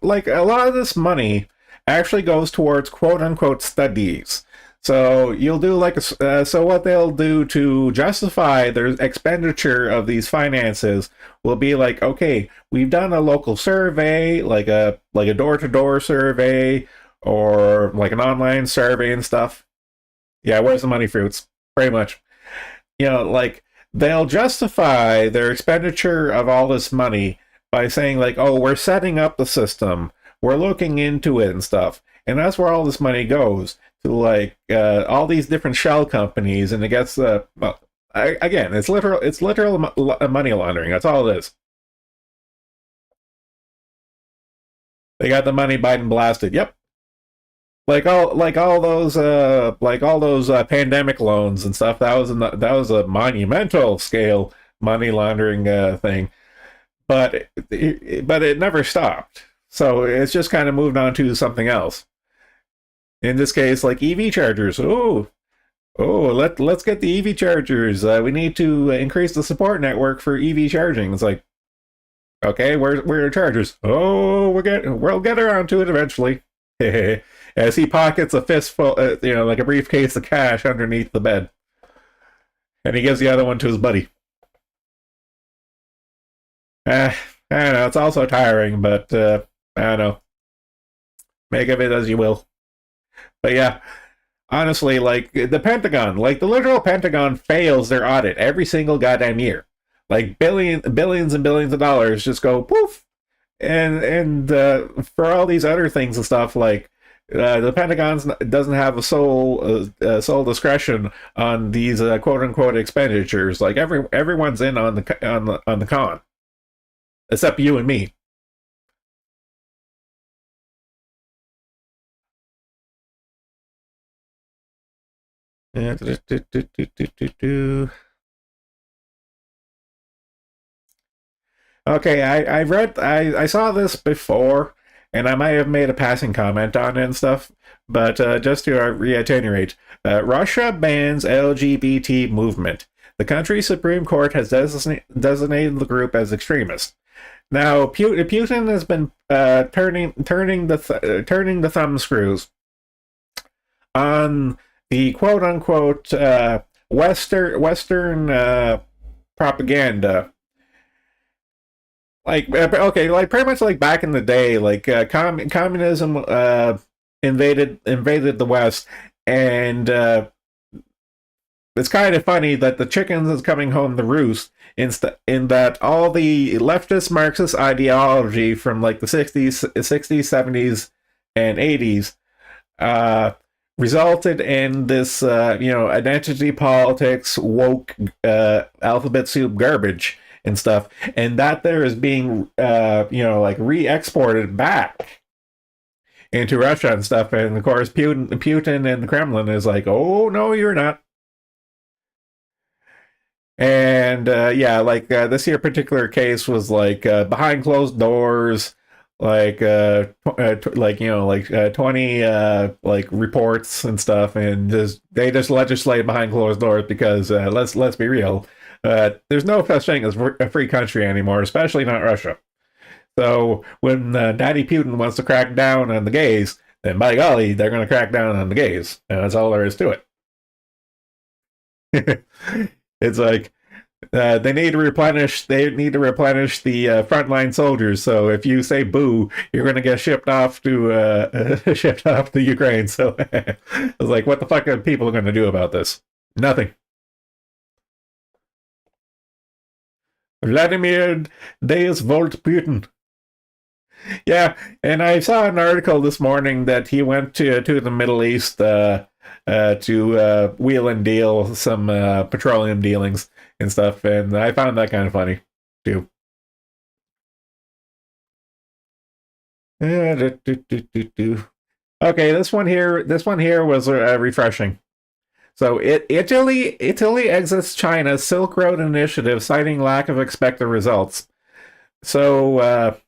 A: of this money actually goes towards quote unquote studies. So you'll do like so what they'll do to justify their expenditure of these finances will be like, okay, we've done a local survey, like a door to door survey or like an online survey and stuff. Yeah, where's the money, fruits? Pretty much. Like they'll justify their expenditure of all this money by saying like, oh, we're setting up the system, we're looking into it and stuff, and that's where all this money goes to like all these different shell companies, and it gets well, again, it's literal money laundering. That's all it is. They got the money, Biden blasted. Yep. Like all those pandemic loans and stuff. That was a monumental scale money laundering thing, but it never stopped. So it's just kind of moved on to something else. In this case, like EV chargers. Let's get the EV chargers. We need to increase the support network for EV charging. It's like, okay, where are chargers? Oh, we'll get around to it eventually. As he pockets a fistful, like a briefcase of cash underneath the bed, and he gives the other one to his buddy. I don't know. It's also tiring, but I don't know. Make of it as you will. But yeah, honestly, like the Pentagon, like the literal Pentagon fails their audit every single goddamn year. Like billions and billions of dollars just go poof, and for all these other things and stuff, like the Pentagon doesn't have a sole discretion on these quote unquote expenditures. Like everyone's in on the con, except you and me. Okay, I saw this before, and I might have made a passing comment on it and stuff, but just to reiterate, Russia bans LGBT movement. The country's Supreme Court has designated the group as extremist. Now, Putin has been turning the thumb screws on the quote unquote Western propaganda, like okay, like pretty much like back in the day, like communism invaded the West, and it's kind of funny that the chickens is coming home to roost in that all the leftist Marxist ideology from like the 60s, 70s, and 80s uh, resulted in this identity politics, woke alphabet soup garbage and stuff, and that there is being like re-exported back into Russia and stuff, and of course Putin and the Kremlin is like, oh no, you're not. And yeah, like this here particular case was like behind closed doors, like like 20 like reports and stuff, and they just legislate behind closed doors because let's be real, there's no such thing as a free country anymore, especially not Russia. So when Daddy Putin wants to crack down on the gays, then by golly, they're going to crack down on the gays, and that's all there is to it. It's like they need to replenish. They need to replenish the frontline soldiers. So if you say boo, you're going to get shipped off to shipped off to Ukraine. So I was like, what the fuck are people going to do about this? Nothing. Vladimir Deus Volt Putin. Yeah, and I saw an article this morning that he went to the Middle East to wheel and deal some petroleum dealings and stuff, and I found that kind of funny too. Okay, this one here was refreshing. So Italy exits China's Silk Road initiative, citing lack of expected results. So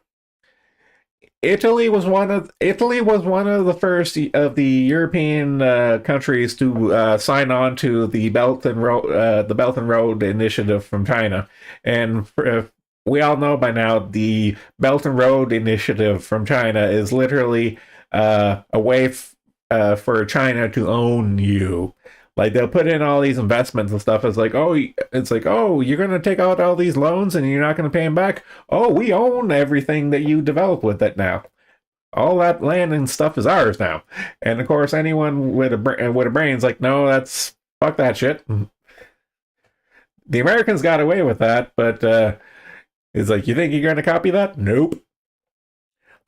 A: Italy was one of the first of the European countries to sign on to the Belt and Road Initiative from China, and we all know by now the Belt and Road Initiative from China is literally a way for China to own you. Like they'll put in all these investments and stuff. It's like, oh, you're gonna take out all these loans and you're not gonna pay them back. Oh, we own everything that you develop with it now. All that land and stuff is ours now. And of course, anyone with a brain's like, no, that's fuck that shit. The Americans got away with that, but it's like, you think you're gonna copy that? Nope.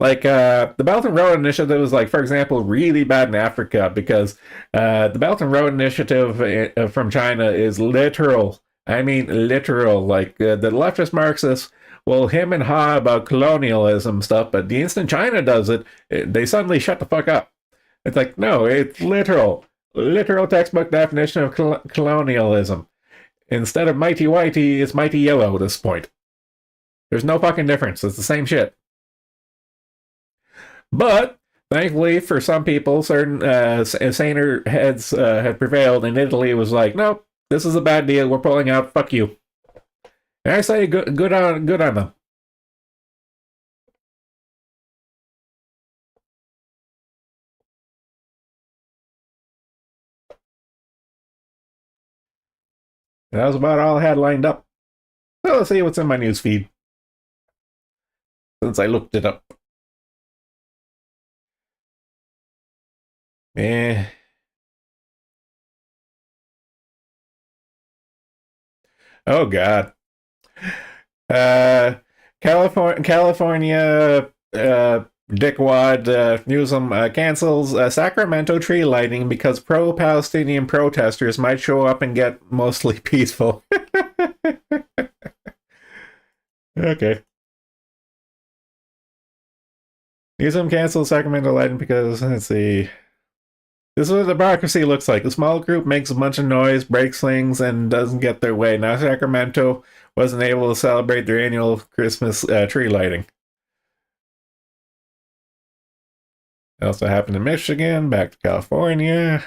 A: Like the Belt and Road Initiative is like, for example, really bad in Africa because the Belt and Road Initiative from China is literal. I mean, literal. Like the leftist Marxists will him and ha about colonialism stuff, but the instant China does it, they suddenly shut the fuck up. It's like, no, it's literal. Literal textbook definition of colonialism. Instead of mighty whitey, it's mighty yellow at this point. There's no fucking difference. It's the same shit. But thankfully, for some people, certain saner heads had prevailed, and Italy was like, "Nope, this is a bad deal. We're pulling out. Fuck you." And I say, good on them. And that was about all I had lined up. So let's see what's in my news feed since I looked it up. Eh. Oh God. Uh, California dickwad Newsom cancels Sacramento tree lighting because pro-Palestinian protesters might show up and get mostly peaceful. Okay. Newsom cancels Sacramento lighting because, let's see. This is what democracy looks like. A small group makes a bunch of noise, breaks things, and doesn't get their way. Now Sacramento wasn't able to celebrate their annual Christmas tree lighting. It also happened in Michigan, back to California.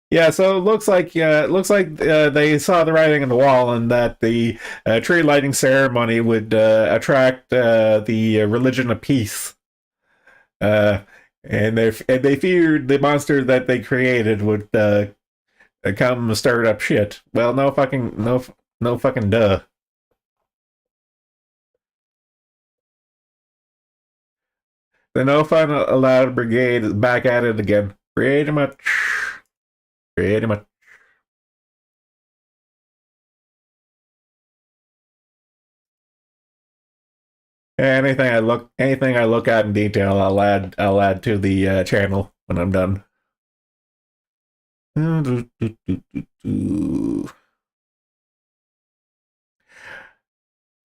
A: Yeah, so it looks like they saw the writing on the wall, and that the tree lighting ceremony would attract the religion of peace. Uh, and they feared the monster that they created would come stir up shit. Well, no fucking duh. The No Fun Allowed Brigade is back at it again. Pretty much. Pretty much. Anything I look at in detail, I'll add to the channel when I'm done.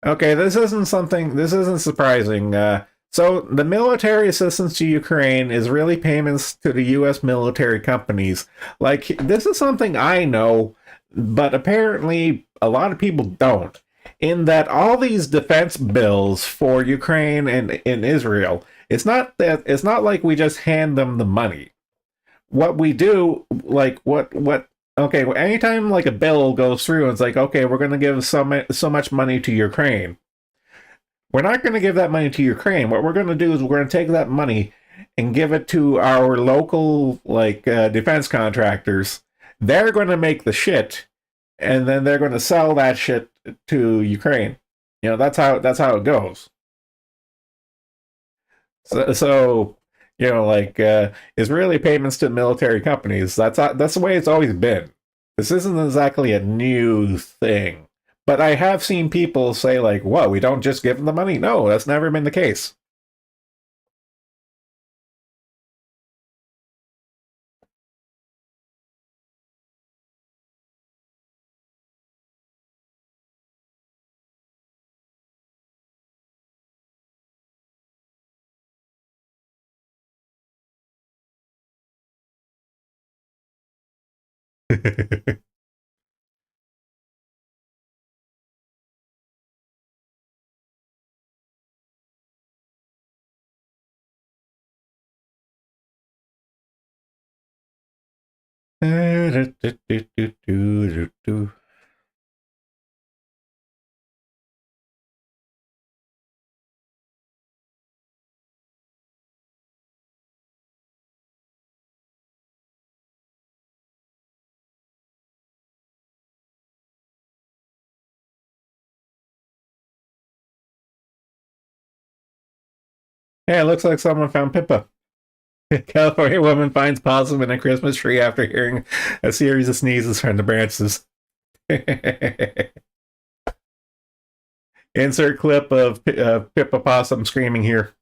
A: Okay, this isn't surprising. So the military assistance to Ukraine is really payments to the U.S. military companies. Like this is something I know, but apparently a lot of people don't. In that all these defense bills for Ukraine and in Israel, it's not like we just hand them the money. What we do, like what okay, well, anytime like a bill goes through, it's like, okay, we're going to give so much money to Ukraine. We're not going to give that money to Ukraine. What we're going to do is we're going to take that money and give it to our local like defense contractors. They're going to make the shit, and then they're going to sell that shit to Ukraine. You know, that's how it goes. So you know, like Israeli payments to military companies. That's the way it's always been. This isn't exactly a new thing. But I have seen people say like, "What? We don't just give them the money?" No, that's never been the case. Hey, it looks like someone found Pippa. California woman finds possum in a Christmas tree after hearing a series of sneezes from the branches. Insert clip of Pippa Possum screaming here.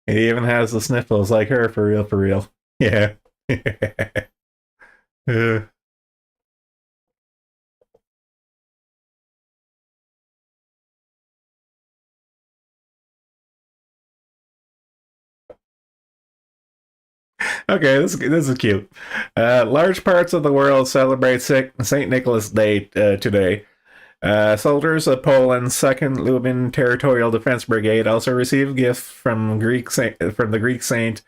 A: He even has the sniffles like her, for real, for real. Yeah. Uh, okay, this is cute. Large parts of the world celebrate Saint Nicholas Day today. Soldiers of Poland's Second Lublin Territorial Defense Brigade also received gifts from the Greek saint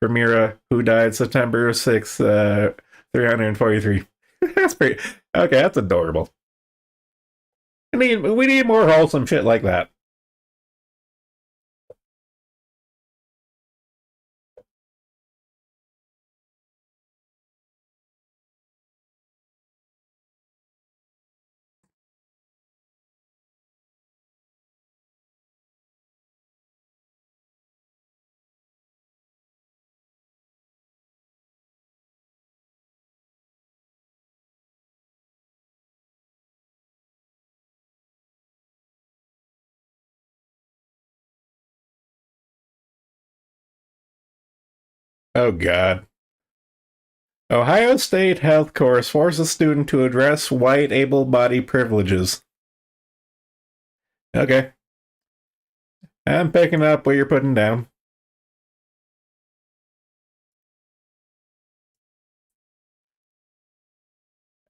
A: Primera, who died September 6th, 343. That's pretty okay. That's adorable. We need more wholesome shit like that. Oh God. Ohio State health course forces student to address white able-bodied privileges. Okay, I'm picking up what you're putting down.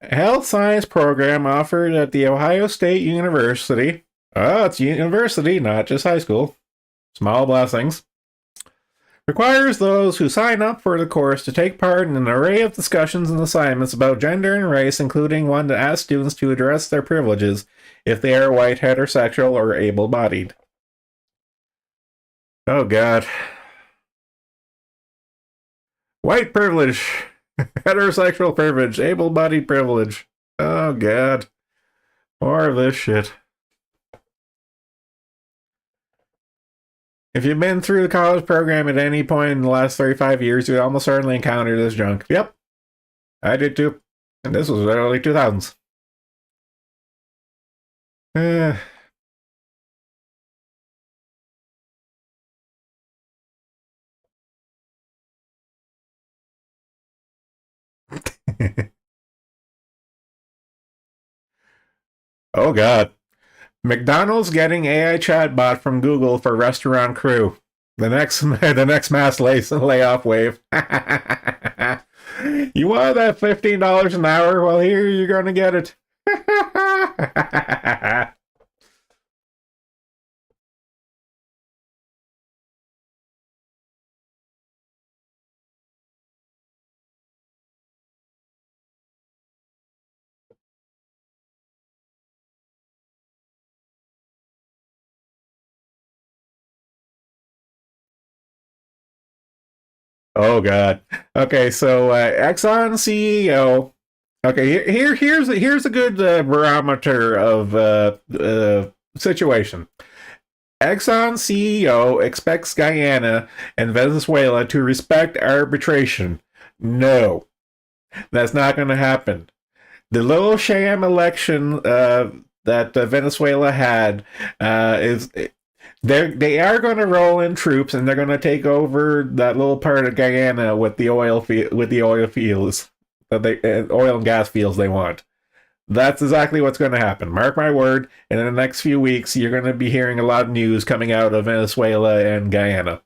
A: Health science program offered at the Ohio State University. Oh, it's university, not just high school. Small blessings. Requires those who sign up for the course to take part in an array of discussions and assignments about gender and race, including one that asks students to address their privileges if they are white, heterosexual, or able bodied. Oh, God. White privilege, heterosexual privilege, able bodied privilege. Oh, God. More of this shit. If you've been through the college program at any point in the last 35 years, you almost certainly encountered this junk. Yep, I did too. And this was early 2000s. Uh, oh, God. McDonald's getting AI chatbot from Google for restaurant crew. The next mass layoff wave. You want that $15 an hour? Well, here you're gonna get it. Oh God. Okay, so Exxon CEO. Okay, here's a good barometer of situation. Exxon CEO expects Guyana and Venezuela to respect arbitration. No, that's not going to happen. The little sham election that Venezuela had is they are going to roll in troops and they're going to take over that little part of Guyana with the oil fields that they oil and gas fields they want. That's exactly what's going to happen. Mark my word. And in the next few weeks, you're going to be hearing a lot of news coming out of Venezuela and Guyana.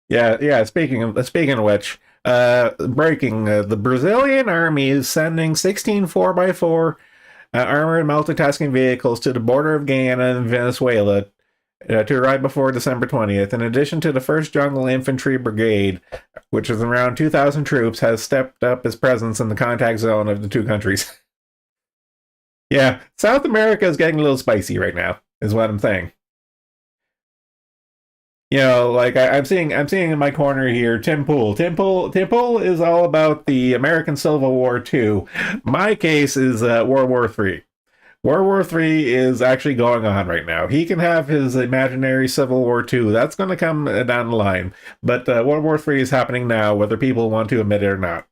A: Yeah. Speaking of which, breaking the Brazilian army is sending 16 4x4 armored multitasking vehicles to the border of Guyana and Venezuela to arrive before December 20th. In addition to the 1st Jungle Infantry Brigade, which is around 2,000 troops, has stepped up its presence in the contact zone of the two countries. Yeah, South America is getting a little spicy right now, is what I'm saying. Like I'm seeing in my corner here, Tim Pool. Tim Pool is all about the American Civil War too. My case is World War Three. World War Three is actually going on right now. He can have his imaginary Civil War Two. That's going to come down the line. But World War Three is happening now, whether people want to admit it or not.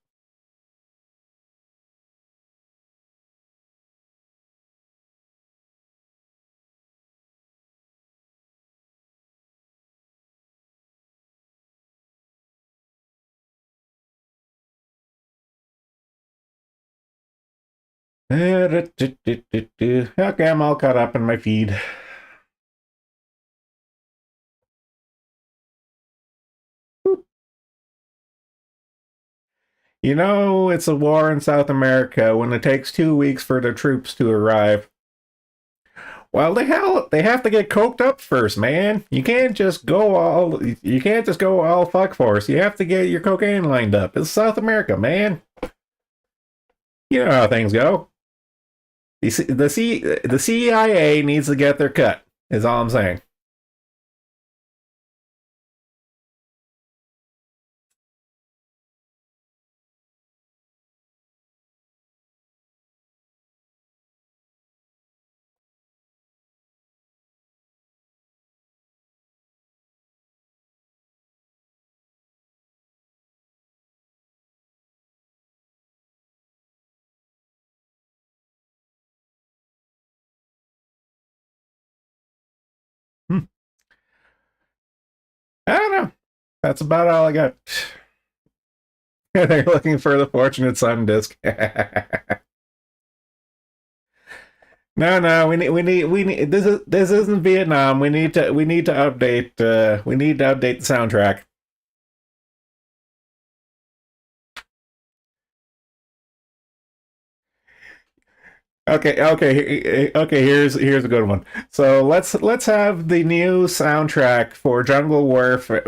A: Okay, I'm all caught up in my feed. It's a war in South America when it takes 2 weeks for the troops to arrive. Well, the hell, they have to get coked up first, man. You can't just go all fuck force. You have to get your cocaine lined up. It's South America, man. You know how things go. The CIA needs to get their cut. Is all I'm saying. Hmm. I don't know. That's about all I got. They're looking for the Fortunate Son disc. No. We need. This isn't Vietnam. We need to update. We need to update the soundtrack. Okay. Here's a good one. So let's have the new soundtrack for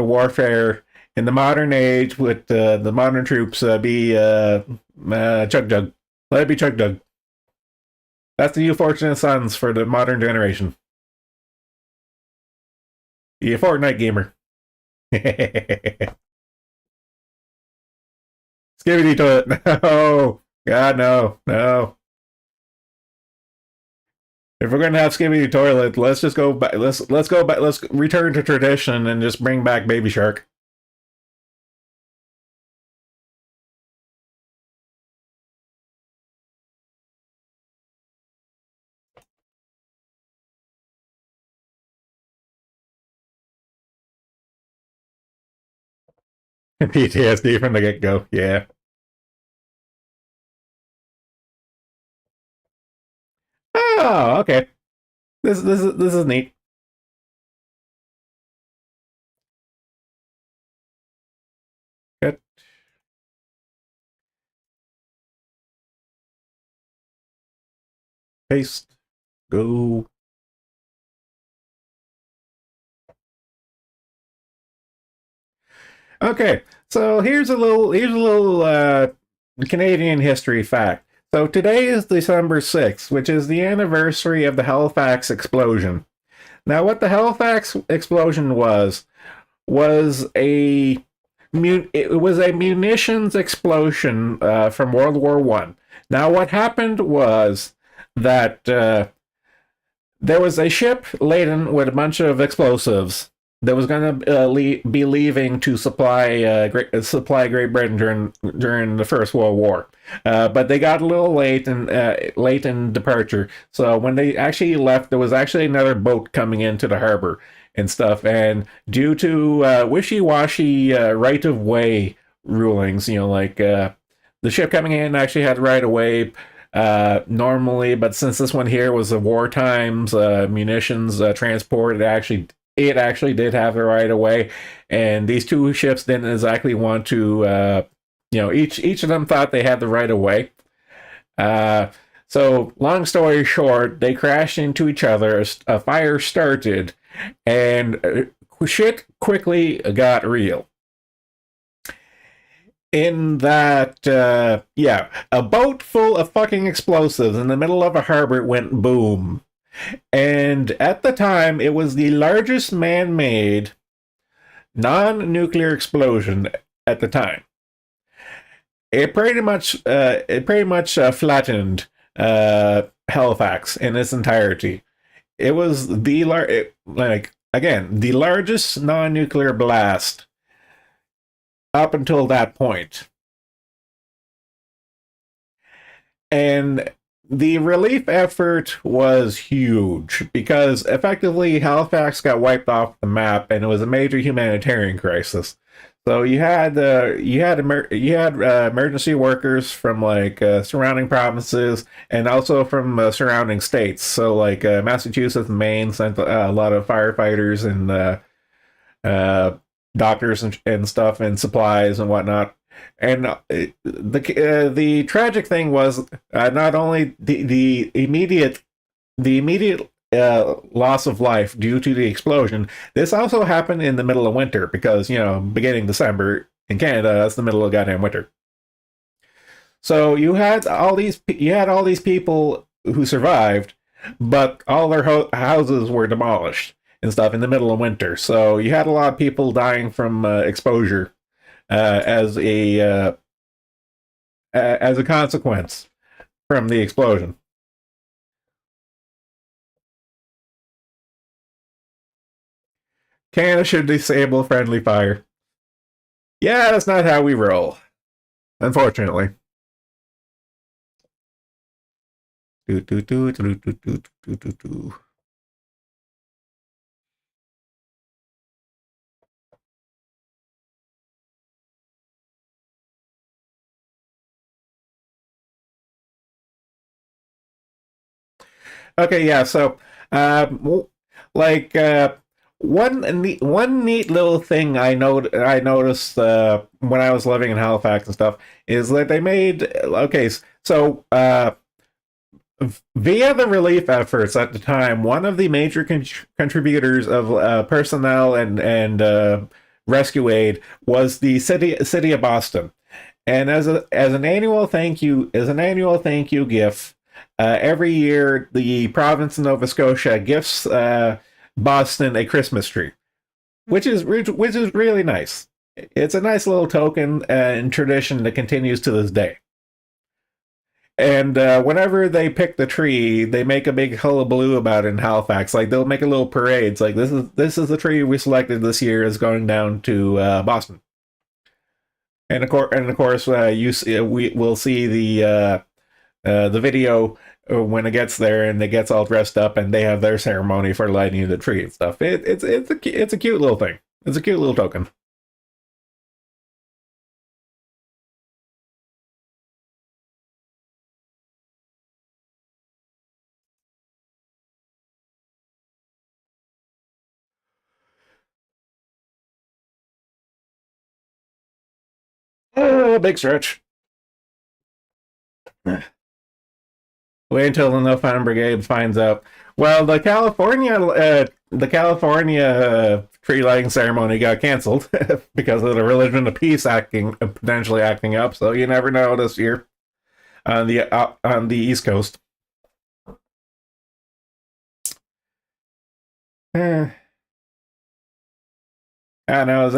A: Warfare in the modern age with the modern troops be Chug Jug. Let it be Chug Jug. That's the new Fortunate Sons for the modern generation. You Fortnite gamer. Skibidi toilet. No. God no. If we're gonna have Skibidi toilet, let's just go back. Let's go back. Let's return to tradition and just bring back Baby Shark. PTSD from the get go. Yeah. Oh, okay. This is neat. Good. Paste. Go. Okay. So here's a little Canadian history fact. So today is December 6th, which is the anniversary of the Halifax explosion. Now, what the Halifax explosion was it was a munitions explosion from World War One. Now, what happened was that there was a ship laden with a bunch of explosives that was going to be leaving to supply Great Britain during the First World War, but they got a little late in departure. So when they actually left, there was actually another boat coming into the harbor and stuff. And due to wishy-washy right of way rulings, the ship coming in actually had right of way normally, but since this one here was a war times munitions transport, it actually it actually did have the right of way, and these two ships didn't exactly want to. Each of them thought they had the right of way. Uh, so, long story short, they crashed into each other. A fire started, and shit quickly got real. In that, a boat full of fucking explosives in the middle of a harbor went boom. And at the time, it was the largest man made non nuclear explosion at the time. It pretty much flattened Halifax in its entirety. It was the largest non-nuclear blast up until that point. And the relief effort was huge because effectively Halifax got wiped off the map, and it was a major humanitarian crisis. So you had emergency workers from surrounding provinces and also from surrounding states. So Massachusetts and Maine sent a lot of firefighters and uh, doctors and stuff and supplies and whatnot. And the tragic thing was not only the immediate loss of life due to the explosion. This also happened in the middle of winter because beginning December in Canada, that's the middle of goddamn winter. So you had all these people who survived, but all their houses were demolished and stuff in the middle of winter. So you had a lot of people dying from exposure as a consequence from the explosion. Canada should disable friendly fire. Yeah, that's not how we roll, unfortunately. Do, do, do, do, do, do, do, do, do. Okay, yeah. So, like one neat little thing I noticed when I was living in Halifax and stuff is that they made okay. So via the relief efforts at the time, one of the major contributors of personnel and rescue aid was the city of Boston. And as an annual thank you gift, every year the province of Nova Scotia gifts Boston a Christmas tree, which is really nice. It's a nice little token and tradition that continues to this day. And whenever they pick the tree, they make a big hullabaloo about it in Halifax. Like they'll make a little parade. It's like this is the tree we selected this year is going down to Boston. And of course, we will see the video when it gets there and it gets all dressed up and they have their ceremony for lighting the tree and stuff. It's a cute little thing. It's a cute little token. Big stretch. Wait until the No Fun Brigade finds out. Well, the California tree lighting ceremony got canceled because of the Religion of Peace potentially acting up. So you never know this year on the East Coast. Eh, I don't know. Does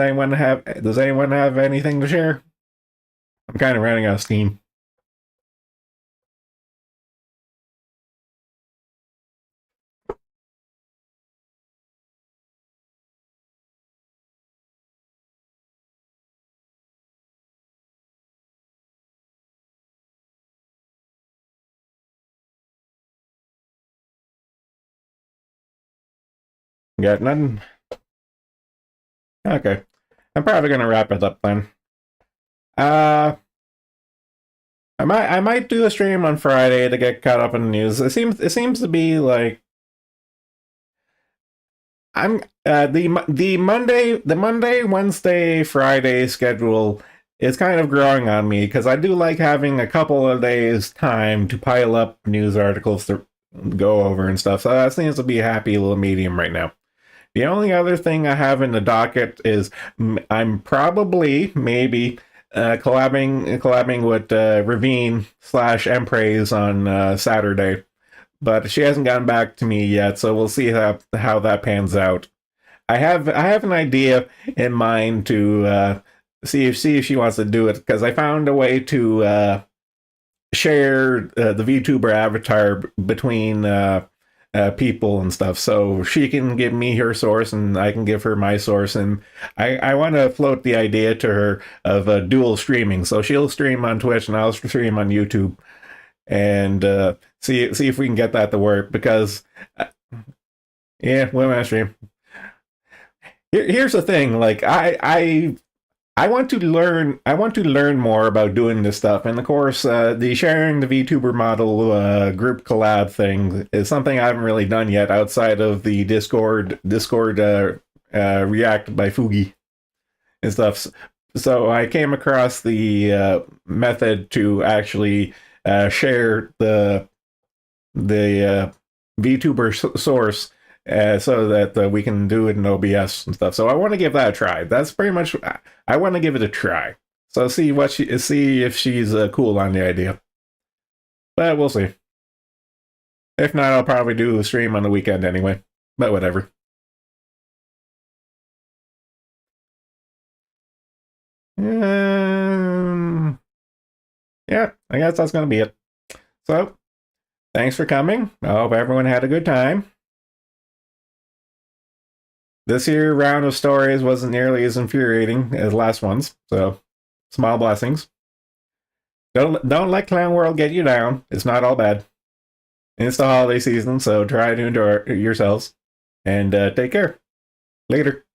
A: anyone have anything to share? I'm kind of running out of steam. Got nothing. Okay, I'm probably gonna wrap it up then. Uh, I might do a stream on Friday to get caught up in the news. It seems to be like I'm the Monday, Wednesday, Friday schedule is kind of growing on me because I do like having a couple of days time to pile up news articles to go over and stuff. So that seems to be a happy little medium right now. The only other thing I have in the docket is I'm probably maybe collabing with Ravine slash Empraise on Saturday, but she hasn't gotten back to me yet, so we'll see how that pans out. I have an idea in mind to see if she wants to do it because I found a way to share the VTuber avatar between people and stuff, so she can give me her source and I can give her my source, and I want to float the idea to her of dual streaming. So she'll stream on Twitch and I'll stream on YouTube, and see if we can get that to work because yeah, women stream. Here's the thing, like I want to learn. I want to learn more about doing this stuff, and of course, the sharing the VTuber model group collab thing is something I haven't really done yet outside of the Discord React by Fugi and stuff. So I came across the method to actually share the VTuber source so that we can do it in OBS and stuff. So I want to give that a try. That's pretty much. I want to give it a try. So see if she's cool on the idea. But we'll see. If not, I'll probably do a stream on the weekend anyway. But whatever. Yeah, I guess that's gonna be it. So thanks for coming. I hope everyone had a good time. This year round of stories wasn't nearly as infuriating as last ones, so small blessings. Don't let Clown World get you down. It's not all bad. It's the holiday season, so try to enjoy yourselves and take care. Later.